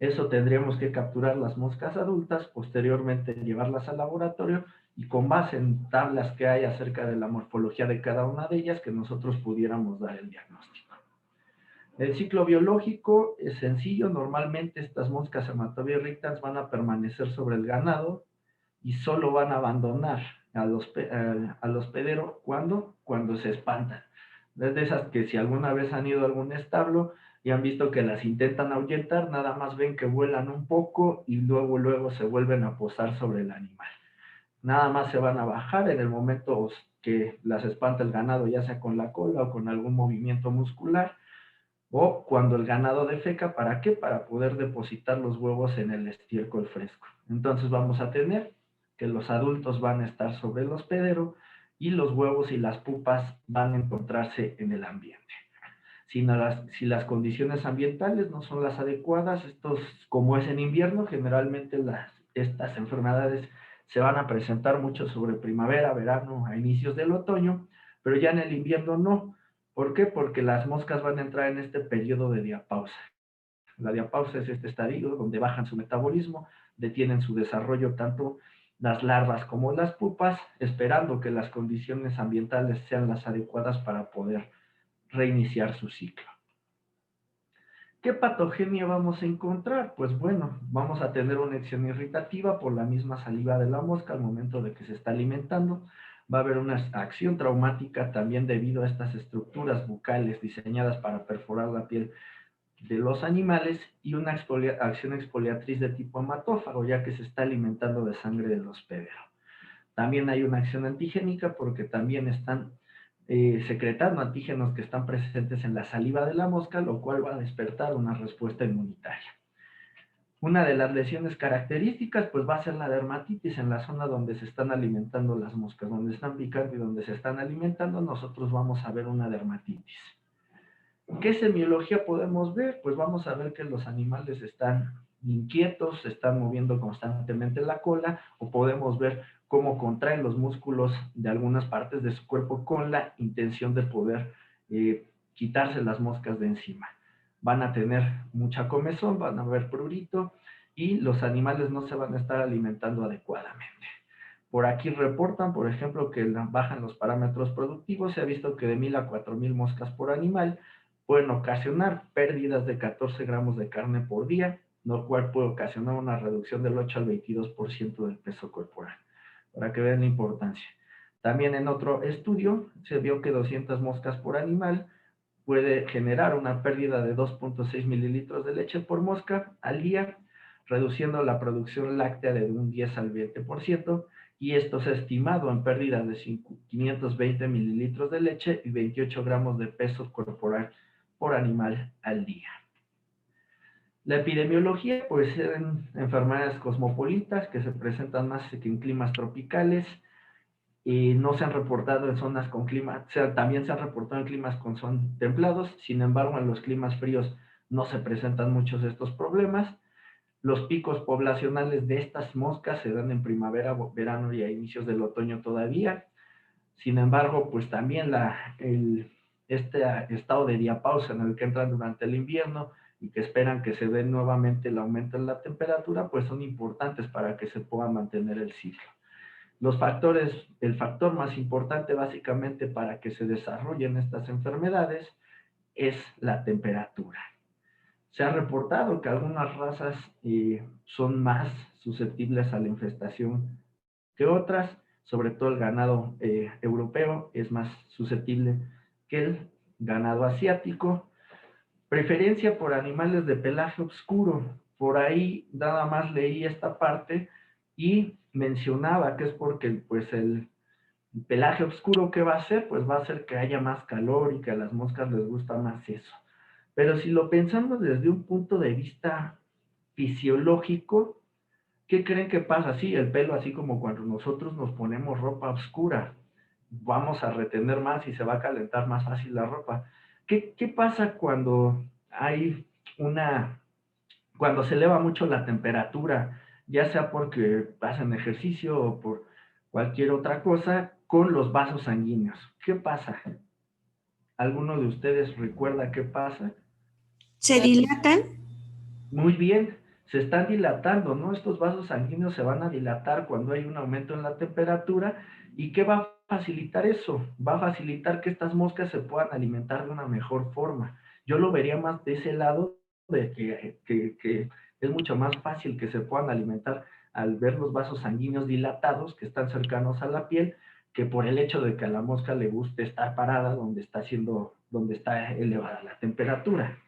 S2: Eso tendríamos que capturar las moscas adultas, posteriormente llevarlas al laboratorio y con base en tablas que hay acerca de la morfología de cada una de ellas, que nosotros pudiéramos dar el diagnóstico. El ciclo biológico es sencillo. Normalmente estas moscas Hematobia irritans van a permanecer sobre el ganado y solo van a abandonar al hospedero cuando se espantan. Desde esas que si alguna vez han ido a algún establo y han visto que las intentan ahuyentar, nada más ven que vuelan un poco y luego se vuelven a posar sobre el animal. Nada más se van a bajar en el momento que las espanta el ganado, ya sea con la cola o con algún movimiento muscular, o cuando el ganado defeca. ¿Para qué? Para poder depositar los huevos en el estiércol fresco. Entonces vamos a tener que los adultos van a estar sobre el hospedero y los huevos y las pupas van a encontrarse en el ambiente. Si las condiciones ambientales no son las adecuadas, como es en invierno, generalmente estas enfermedades se van a presentar mucho sobre primavera, verano, a inicios del otoño, pero ya en el invierno no. ¿Por qué? Porque las moscas van a entrar en este periodo de diapausa. La diapausa es este estadio donde bajan su metabolismo, detienen su desarrollo tanto las larvas como las pupas, esperando que las condiciones ambientales sean las adecuadas para poder reiniciar su ciclo. ¿Qué patogenia vamos a encontrar? Pues bueno, vamos a tener una acción irritativa por la misma saliva de la mosca al momento de que se está alimentando. Va a haber una acción traumática también debido a estas estructuras bucales diseñadas para perforar la piel de los animales, y una acción exfoliatriz de tipo hematófago, ya que se está alimentando de sangre del hospedero. También hay una acción antigénica porque también están secretando antígenos que están presentes en la saliva de la mosca, lo cual va a despertar una respuesta inmunitaria. Una de las lesiones características pues va a ser la dermatitis en la zona donde se están alimentando las moscas, donde están picando y donde se están alimentando. Nosotros vamos a ver una dermatitis. ¿Qué semiología podemos ver? Pues vamos a ver que los animales están inquietos, se están moviendo constantemente la cola, o podemos ver cómo contraen los músculos de algunas partes de su cuerpo con la intención de poder quitarse las moscas de encima. Van a tener mucha comezón, van a ver prurito y los animales no se van a estar alimentando adecuadamente. Por aquí reportan, por ejemplo, que bajan los parámetros productivos. Se ha visto que de 1000 a 4000 moscas por animal pueden ocasionar pérdidas de 14 gramos de carne por día, lo cual puede ocasionar una reducción del 8 al 22% del peso corporal, para que vean la importancia. También en otro estudio se vio que 200 moscas por animal puede generar una pérdida de 2.6 mililitros de leche por mosca al día, reduciendo la producción láctea de un 10 al 20%, y esto es estimado en pérdidas de 520 mililitros de leche y 28 gramos de peso corporal por animal al día. La epidemiología, pues, en enfermedades cosmopolitas que se presentan más en climas tropicales, no se han reportado en zonas con clima, también se han reportado en climas con son templados. Sin embargo, en los climas fríos no se presentan muchos de estos problemas. Los picos poblacionales de estas moscas se dan en primavera, verano y a inicios del otoño todavía. Sin embargo, pues también este estado de diapausa en el que entran durante el invierno y que esperan que se dé nuevamente el aumento en la temperatura, pues son importantes para que se pueda mantener el ciclo. El factor más importante básicamente para que se desarrollen estas enfermedades es la temperatura. Se ha reportado que algunas razas son más susceptibles a la infestación que otras, sobre todo el ganado europeo es más susceptible que el ganado asiático. Preferencia por animales de pelaje oscuro. Por ahí nada más leí esta parte y mencionaba que es porque pues el pelaje oscuro, ¿qué va a hacer? Pues va a hacer que haya más calor y que a las moscas les gusta más eso. Pero si lo pensamos desde un punto de vista fisiológico, ¿qué creen que pasa? Sí, el pelo, así como cuando nosotros nos ponemos ropa oscura, vamos a retener más y se va a calentar más fácil la ropa. ¿Qué pasa cuando hay cuando se eleva mucho la temperatura, ya sea porque hacen ejercicio o por cualquier otra cosa, con los vasos sanguíneos? ¿Qué pasa? ¿Alguno de ustedes recuerda qué pasa?
S3: ¿Se dilatan?
S2: Muy bien, se están dilatando, ¿no? Estos vasos sanguíneos se van a dilatar cuando hay un aumento en la temperatura. ¿Y qué va a facilitar eso? Va a facilitar que estas moscas se puedan alimentar de una mejor forma. Yo lo vería más de ese lado, de que es mucho más fácil que se puedan alimentar al ver los vasos sanguíneos dilatados que están cercanos a la piel, que por el hecho de que a la mosca le guste estar parada donde está elevada la temperatura.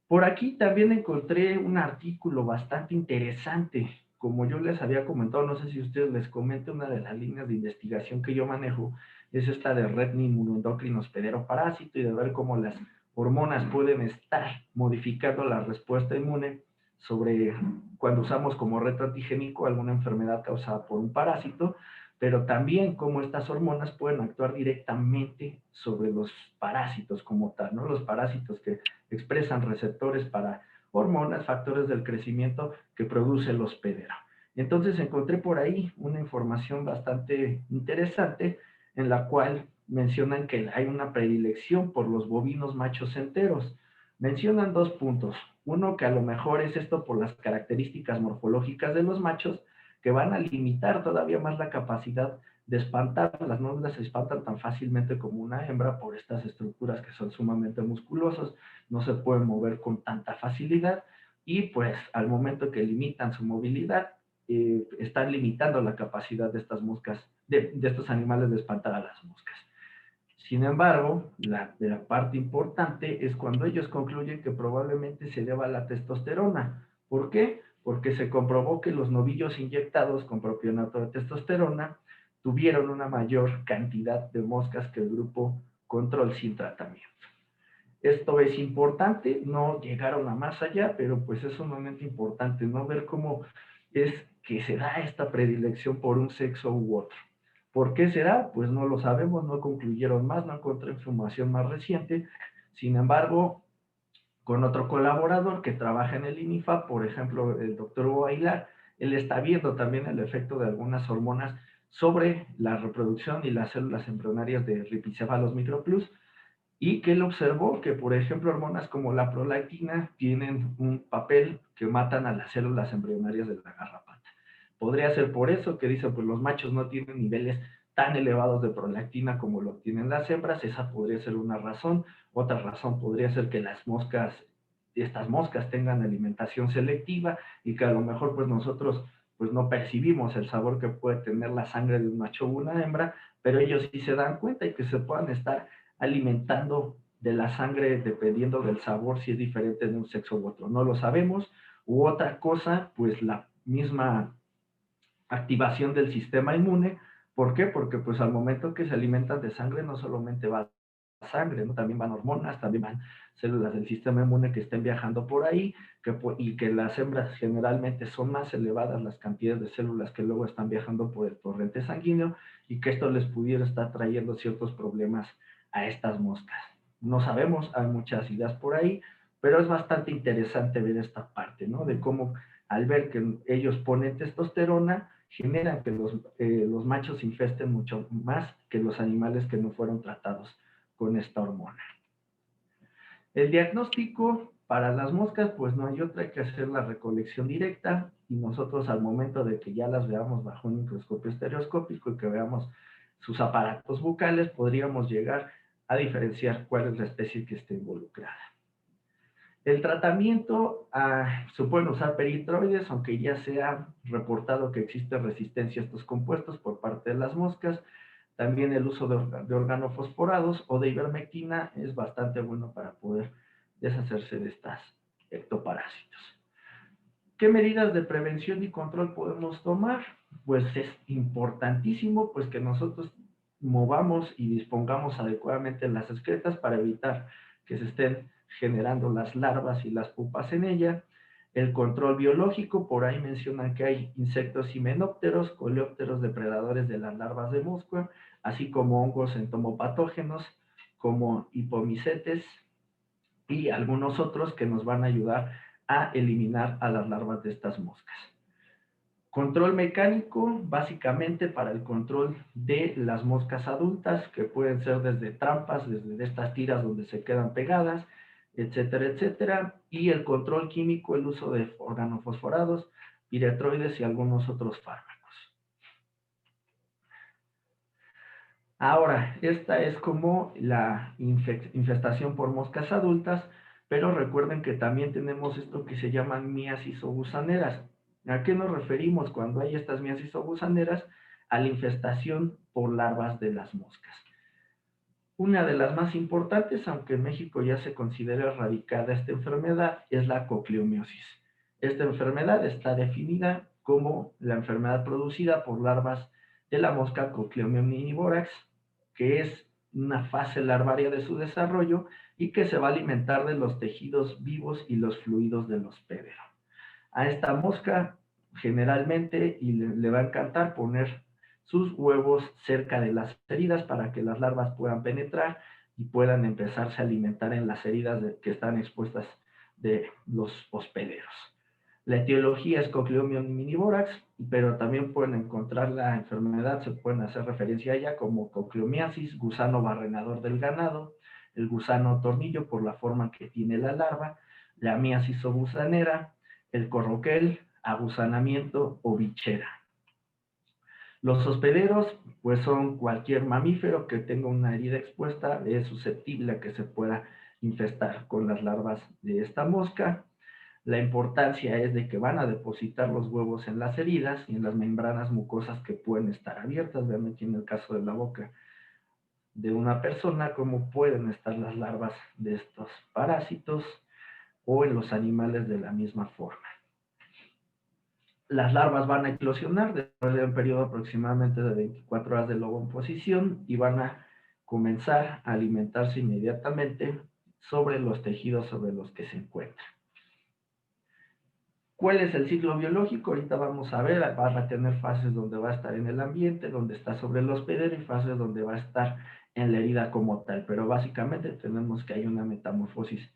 S2: Por aquí también encontré un artículo bastante interesante. Como yo les había comentado, no sé si ustedes les comente, una de las líneas de investigación que yo manejo es esta de red inmunoendocrino hospedero parásito y de ver cómo las hormonas pueden estar modificando la respuesta inmune sobre cuando usamos como reto antigénico alguna enfermedad causada por un parásito, pero también cómo estas hormonas pueden actuar directamente sobre los parásitos como tal, ¿no? Los parásitos que expresan receptores para hormonas, factores del crecimiento que produce el hospedero. Entonces encontré por ahí una información bastante interesante en la cual mencionan que hay una predilección por los bovinos machos enteros. Mencionan dos puntos. Uno, que a lo mejor es esto por las características morfológicas de los machos, que van a limitar todavía más la capacidad de espantarlas. No las espantan tan fácilmente como una hembra por estas estructuras que son sumamente musculosas, no se pueden mover con tanta facilidad y pues al momento que limitan su movilidad, están limitando la capacidad de estas moscas, de estos animales de espantar a las moscas. Sin embargo, la parte importante es cuando ellos concluyen que probablemente se deba a la testosterona. ¿Por qué? Porque se comprobó que los novillos inyectados con propionato de testosterona tuvieron una mayor cantidad de moscas que el grupo control sin tratamiento. Esto es importante, no llegaron a más allá, pero pues es sumamente importante, ¿no? Ver cómo es que se da esta predilección por un sexo u otro. ¿Por qué será? Pues no lo sabemos, no concluyeron más, no encontré información más reciente. Sin embargo, con otro colaborador que trabaja en el INIFAP, por ejemplo, el doctor Hugo Aguilar, él está viendo también el efecto de algunas hormonas sobre la reproducción y las células embrionarias de Rhipicephalus microplus, y que él observó que, por ejemplo, hormonas como la prolactina tienen un papel que matan a las células embrionarias de la garrapata. Podría ser por eso que dicen, pues los machos no tienen niveles tan elevados de prolactina como lo tienen las hembras. Esa podría ser una razón. Otra razón podría ser que estas moscas tengan alimentación selectiva y que a lo mejor pues nosotros pues no percibimos el sabor que puede tener la sangre de un macho o una hembra, pero ellos sí se dan cuenta y que se puedan estar alimentando de la sangre, dependiendo del sabor, si es diferente de un sexo u otro. No lo sabemos. U otra cosa, pues la misma activación del sistema inmune. ¿Por qué? Porque pues al momento que se alimentan de sangre, no solamente va sangre, ¿no? También van hormonas, también van células del sistema inmune que estén viajando por ahí, y que las hembras generalmente son más elevadas las cantidades de células que luego están viajando por el torrente sanguíneo, y que esto les pudiera estar trayendo ciertos problemas a estas moscas. No sabemos, hay muchas ideas por ahí, pero es bastante interesante ver esta parte, ¿no? De cómo al ver que ellos ponen testosterona, generan que los machos infesten mucho más que los animales que no fueron tratados con esta hormona. El diagnóstico para las moscas, pues no hay otra que hacer la recolección directa, y nosotros al momento de que ya las veamos bajo un microscopio estereoscópico y que veamos sus aparatos bucales, podríamos llegar a diferenciar cuál es la especie que esté involucrada. El tratamiento, se pueden usar peritroides, aunque ya se ha reportado que existe resistencia a estos compuestos por parte de las moscas. También el uso de organofosforados o de ivermectina es bastante bueno para poder deshacerse de estas ectoparásitos. ¿Qué medidas de prevención y control podemos tomar? Pues es importantísimo pues que nosotros movamos y dispongamos adecuadamente las excretas para evitar que se estén generando las larvas y las pupas en ella. El control biológico, por ahí mencionan que hay insectos himenópteros, coleópteros depredadores de las larvas de mosca, así como hongos entomopatógenos como hipomicetes y algunos otros que nos van a ayudar a eliminar a las larvas de estas moscas. Control mecánico, básicamente para el control de las moscas adultas, que pueden ser desde trampas, desde estas tiras donde se quedan pegadas, etcétera, etcétera. Y el control químico, el uso de organofosforados, piretroides y algunos otros fármacos. Ahora, esta es como la infestación por moscas adultas, pero recuerden que también tenemos esto que se llaman miasis o gusaneras. ¿A qué nos referimos cuando hay estas miasis o gusaneras? A la infestación por larvas de las moscas. Una de las más importantes, aunque en México ya se considera erradicada esta enfermedad, es la cocleomiosis. Esta enfermedad está definida como la enfermedad producida por larvas de la mosca Cocleomium miniborax, que es una fase larvaria de su desarrollo y que se va a alimentar de los tejidos vivos y los fluidos del hospedero. A esta mosca generalmente le va a encantar poner sus huevos cerca de las heridas para que las larvas puedan penetrar y puedan empezarse a alimentar en las heridas que están expuestas de los hospederos. La etiología es Cocleomium miniborax, pero también pueden encontrar la enfermedad, se pueden hacer referencia a ella como cocleomiasis, gusano barrenador del ganado, el gusano tornillo por la forma que tiene la larva, la miasis o gusanera, el corroquel, agusanamiento o bichera. Los hospederos, pues son cualquier mamífero que tenga una herida expuesta, es susceptible a que se pueda infestar con las larvas de esta mosca. La importancia es de que van a depositar los huevos en las heridas y en las membranas mucosas que pueden estar abiertas. Vean aquí en el caso de la boca de una persona cómo pueden estar las larvas de estos parásitos, o en los animales de la misma forma. Las larvas van a eclosionar después de un periodo aproximadamente de 24 horas de ovoposición y van a comenzar a alimentarse inmediatamente sobre los tejidos sobre los que se encuentran. ¿Cuál es el ciclo biológico? Ahorita vamos a ver, van a tener fases donde va a estar en el ambiente, donde está sobre el hospedero, y fases donde va a estar en la herida como tal, pero básicamente tenemos que hay una metamorfosis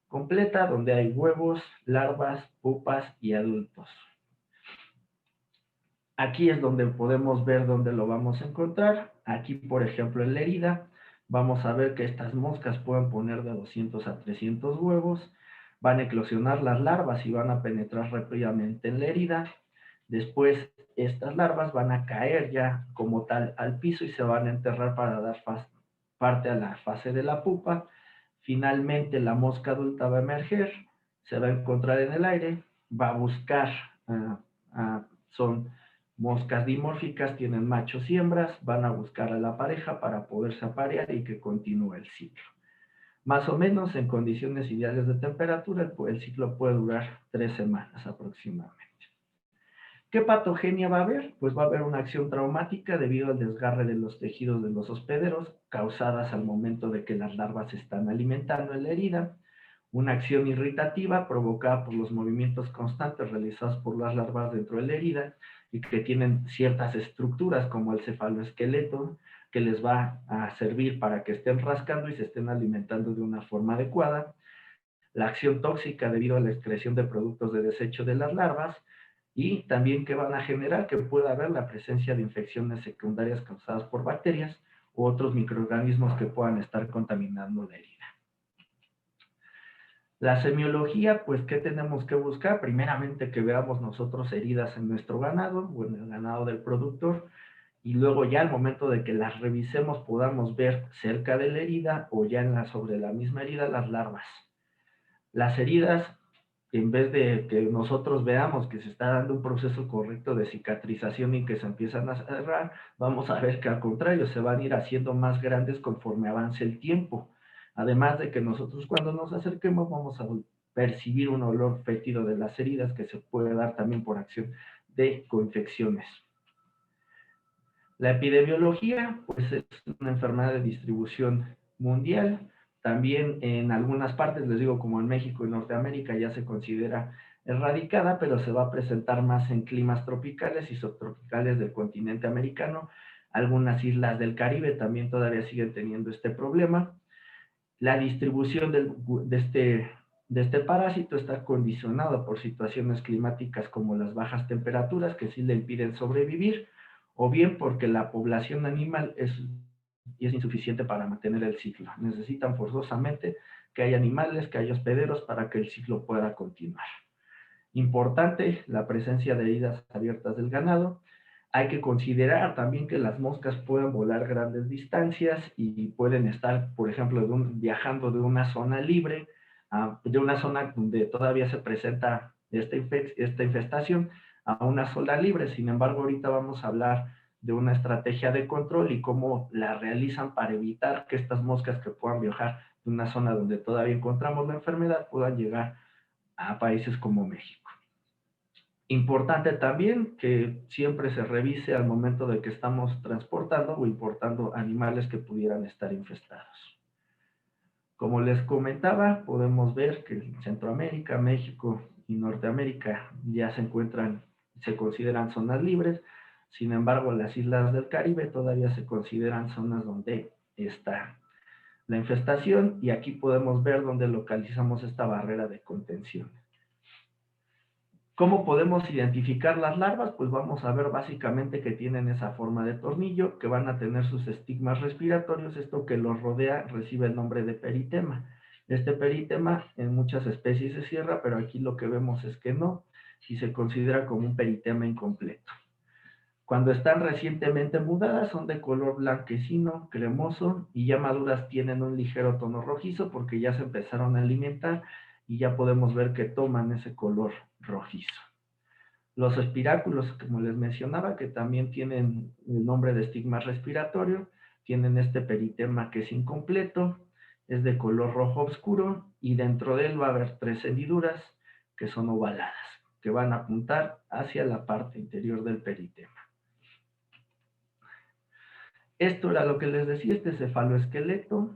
S2: completa donde hay huevos, larvas, pupas y adultos. Aquí es donde podemos ver dónde lo vamos a encontrar. Aquí, por ejemplo, en la herida, vamos a ver que estas moscas pueden poner de 200 a 300 huevos, van a eclosionar las larvas y van a penetrar rápidamente en la herida. Después, estas larvas van a caer ya como tal al piso y se van a enterrar para dar parte a la fase de la pupa. Finalmente, la mosca adulta va a emerger, se va a encontrar en el aire, va a buscar, son moscas dimórficas, tienen machos y hembras, van a buscar a la pareja para poderse aparear y que continúe el ciclo. Más o menos en condiciones ideales de temperatura, el ciclo puede durar 3 semanas aproximadamente. ¿Qué patogenia va a haber? Pues va a haber una acción traumática debido al desgarre de los tejidos de los hospederos causadas al momento de que las larvas se están alimentando en la herida, una acción irritativa provocada por los movimientos constantes realizados por las larvas dentro de la herida y que tienen ciertas estructuras como el cefaloesqueleto que les va a servir para que estén rascando y se estén alimentando de una forma adecuada, la acción tóxica debido a la excreción de productos de desecho de las larvas, y también que van a generar que pueda haber la presencia de infecciones secundarias causadas por bacterias u otros microorganismos que puedan estar contaminando la herida. La semiología, pues, ¿qué tenemos que buscar? Primeramente que veamos nosotros heridas en nuestro ganado o en el ganado del productor, y luego ya al momento de que las revisemos podamos ver cerca de la herida o ya sobre la misma herida las larvas. Las heridas, en vez de que nosotros veamos que se está dando un proceso correcto de cicatrización y que se empiezan a cerrar, vamos a ver que al contrario se van a ir haciendo más grandes conforme avance el tiempo. Además de que nosotros cuando nos acerquemos vamos a percibir un olor fétido de las heridas que se puede dar también por acción de coinfecciones. La epidemiología, pues es una enfermedad de distribución mundial. También en algunas partes, les digo, como en México y Norteamérica, ya se considera erradicada, pero se va a presentar más en climas tropicales y subtropicales del continente americano. Algunas islas del Caribe también todavía siguen teniendo este problema. La distribución de este parásito está condicionada por situaciones climáticas como las bajas temperaturas, que sí le impiden sobrevivir, o bien porque la población animal es insuficiente para mantener el ciclo. Necesitan forzosamente que haya animales, que haya hospederos para que el ciclo pueda continuar. Importante la presencia de heridas abiertas del ganado. Hay que considerar también que las moscas pueden volar grandes distancias y pueden estar, por ejemplo, viajando de una zona libre, de una zona donde todavía se presenta esta infestación, a una zona libre. Sin embargo, ahorita vamos a hablar de una estrategia de control y cómo la realizan para evitar que estas moscas que puedan viajar de una zona donde todavía encontramos la enfermedad puedan llegar a países como México. Importante también que siempre se revise al momento de que estamos transportando o importando animales que pudieran estar infestados. Como les comentaba, podemos ver que en Centroamérica, México y Norteamérica ya se consideran zonas libres. Sin embargo, las islas del Caribe todavía se consideran zonas donde está la infestación, y aquí podemos ver dónde localizamos esta barrera de contención. ¿Cómo podemos identificar las larvas? Pues vamos a ver básicamente que tienen esa forma de tornillo, que van a tener sus estigmas respiratorios. Esto que los rodea recibe el nombre de peritema. Este peritema en muchas especies se cierra, pero aquí lo que vemos es que no, y se considera como un peritema incompleto. Cuando están recientemente mudadas son de color blanquecino, cremoso, y ya maduras tienen un ligero tono rojizo porque ya se empezaron a alimentar y ya podemos ver que toman ese color rojizo. Los espiráculos, como les mencionaba, que también tienen el nombre de estigma respiratorio, tienen este peritema que es incompleto, es de color rojo oscuro, y dentro de él va a haber 3 hendiduras que son ovaladas, que van a apuntar hacia la parte interior del peritema. Esto era lo que les decía, este cefaloesqueleto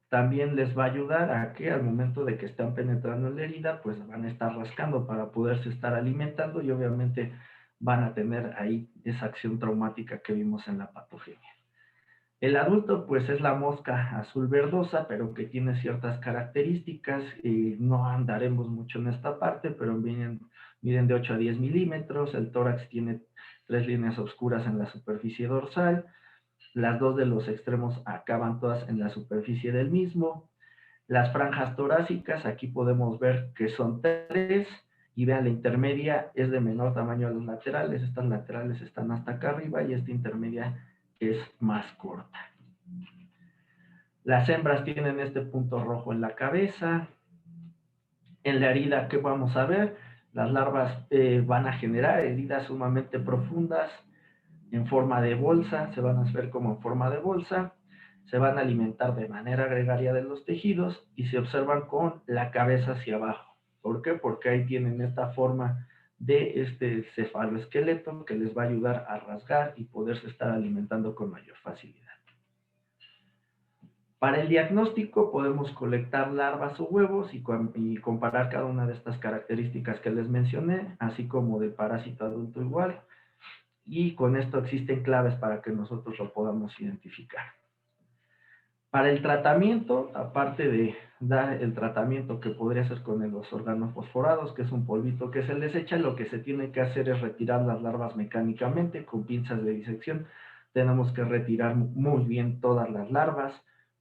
S2: también les va a ayudar a que al momento de que están penetrando en la herida, pues van a estar rascando para poderse estar alimentando, y obviamente van a tener ahí esa acción traumática que vimos en la patogenia. El adulto, pues es la mosca azul verdosa, pero que tiene ciertas características, y no andaremos mucho en esta parte, pero miden de 8 a 10 milímetros, el tórax tiene 3 líneas oscuras en la superficie dorsal, las 2 de los extremos acaban todas en la superficie del mismo. Las franjas torácicas, aquí podemos ver que son 3, y vean, la intermedia es de menor tamaño a los laterales. Estas laterales están hasta acá arriba y esta intermedia es más corta. Las hembras tienen este punto rojo en la cabeza. En la herida, ¿qué vamos a ver? Las larvas van a generar heridas sumamente profundas en forma de bolsa, se van a ver como en forma de bolsa. se van a alimentar de manera gregaria de los tejidos y se observan con la cabeza hacia abajo. ¿Por qué? Porque ahí tienen esta forma de este cefaloesqueleto que les va a ayudar a rasgar y poderse estar alimentando con mayor facilidad. Para el diagnóstico podemos colectar larvas o huevos y comparar cada una de estas características que les mencioné, así como de parásito adulto igual, y con esto existen claves para que nosotros lo podamos identificar. Para el tratamiento, aparte de dar el tratamiento que podría ser con los organofosforados, que es un polvito que se les echa, lo que se tiene que hacer es retirar las larvas mecánicamente con pinzas de disección. Tenemos que retirar muy bien todas las larvas,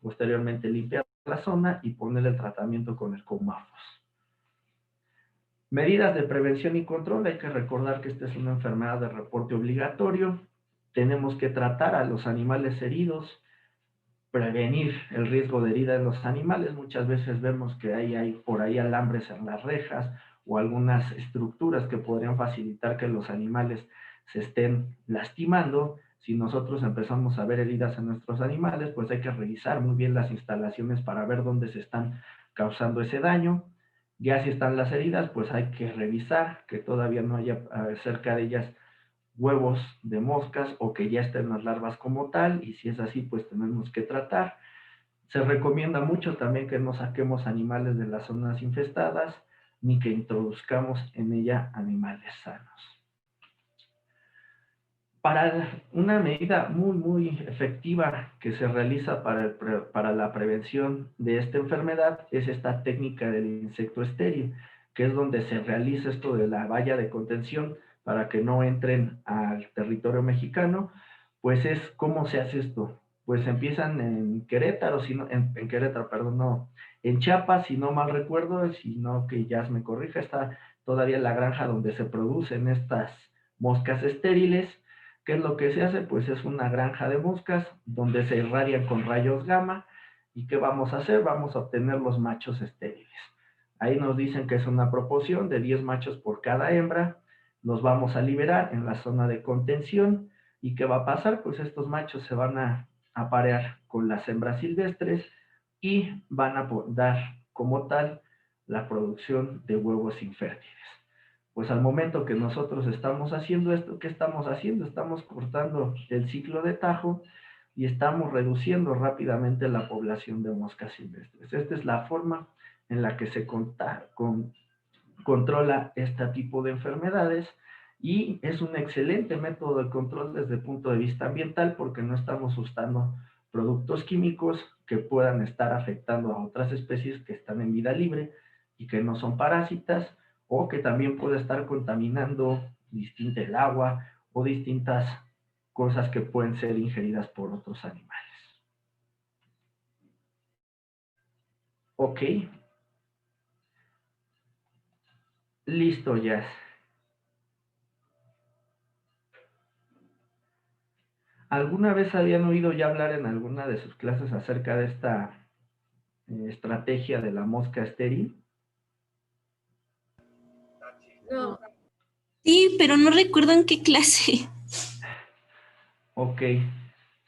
S2: posteriormente limpiar la zona y poner el tratamiento con el Comafos. Medidas de prevención y control. Hay que recordar que esta es una enfermedad de reporte obligatorio. Tenemos que tratar a los animales heridos, prevenir el riesgo de herida en los animales. Muchas veces vemos que hay por ahí alambres en las rejas o algunas estructuras que podrían facilitar que los animales se estén lastimando. Si nosotros empezamos a ver heridas en nuestros animales, pues hay que revisar muy bien las instalaciones para ver dónde se están causando ese daño. Ya si están las heridas, pues hay que revisar que todavía no haya cerca de ellas huevos de moscas o que ya estén las larvas como tal, y si es así, pues tenemos que tratar. Se recomienda mucho también que no saquemos animales de las zonas infestadas, ni que introduzcamos en ella animales sanos. Para una medida muy efectiva que se realiza para la prevención de esta enfermedad es esta técnica del insecto estéril, que es donde se realiza esto de la valla de contención para que no entren al territorio mexicano. Pues es, ¿cómo se hace esto? Pues empiezan en Querétaro, en Querétaro, perdón, no, en Chiapas, si no mal recuerdo, si no que ya me corrija, está todavía la granja donde se producen estas moscas estériles. ¿Qué es lo que se hace? Pues es una granja de moscas donde se irradian con rayos gamma. ¿Y qué vamos a hacer? Vamos a obtener los machos estériles. Ahí nos dicen que es una proporción de 10 machos por cada hembra. Los vamos a liberar en la zona de contención. ¿Y qué va a pasar? Pues estos machos se van a aparear con las hembras silvestres y van a dar como tal la producción de huevos infértiles. Pues al momento que nosotros estamos haciendo esto, ¿qué estamos haciendo? Estamos cortando el ciclo de tajo y estamos reduciendo rápidamente la población de moscas silvestres. Esta es la forma en la que se controla este tipo de enfermedades y es un excelente método de control desde el punto de vista ambiental porque no estamos usando productos químicos que puedan estar afectando a otras especies que están en vida libre y que no son parásitas, o que también puede estar contaminando distinto el agua o distintas cosas que pueden ser ingeridas por otros animales. Ok. Listo, Jazz. ¿Alguna vez habían oído ya hablar en alguna de sus clases acerca de esta estrategia de la mosca estéril?
S3: No. Sí, pero no recuerdo en qué clase.
S2: Ok.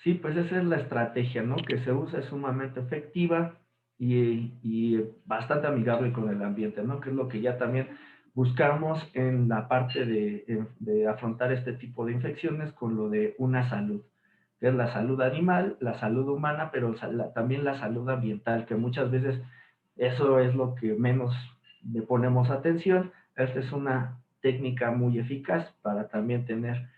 S2: Sí, pues esa es la estrategia, ¿no? Que se usa, es sumamente efectiva y bastante amigable con el ambiente, ¿no? Que es lo que ya también buscamos en la parte de afrontar este tipo de infecciones con lo de una salud, que es la salud animal, la salud humana, pero también la salud ambiental, que muchas veces eso es lo que menos le ponemos atención. Esta es una técnica muy eficaz para también tener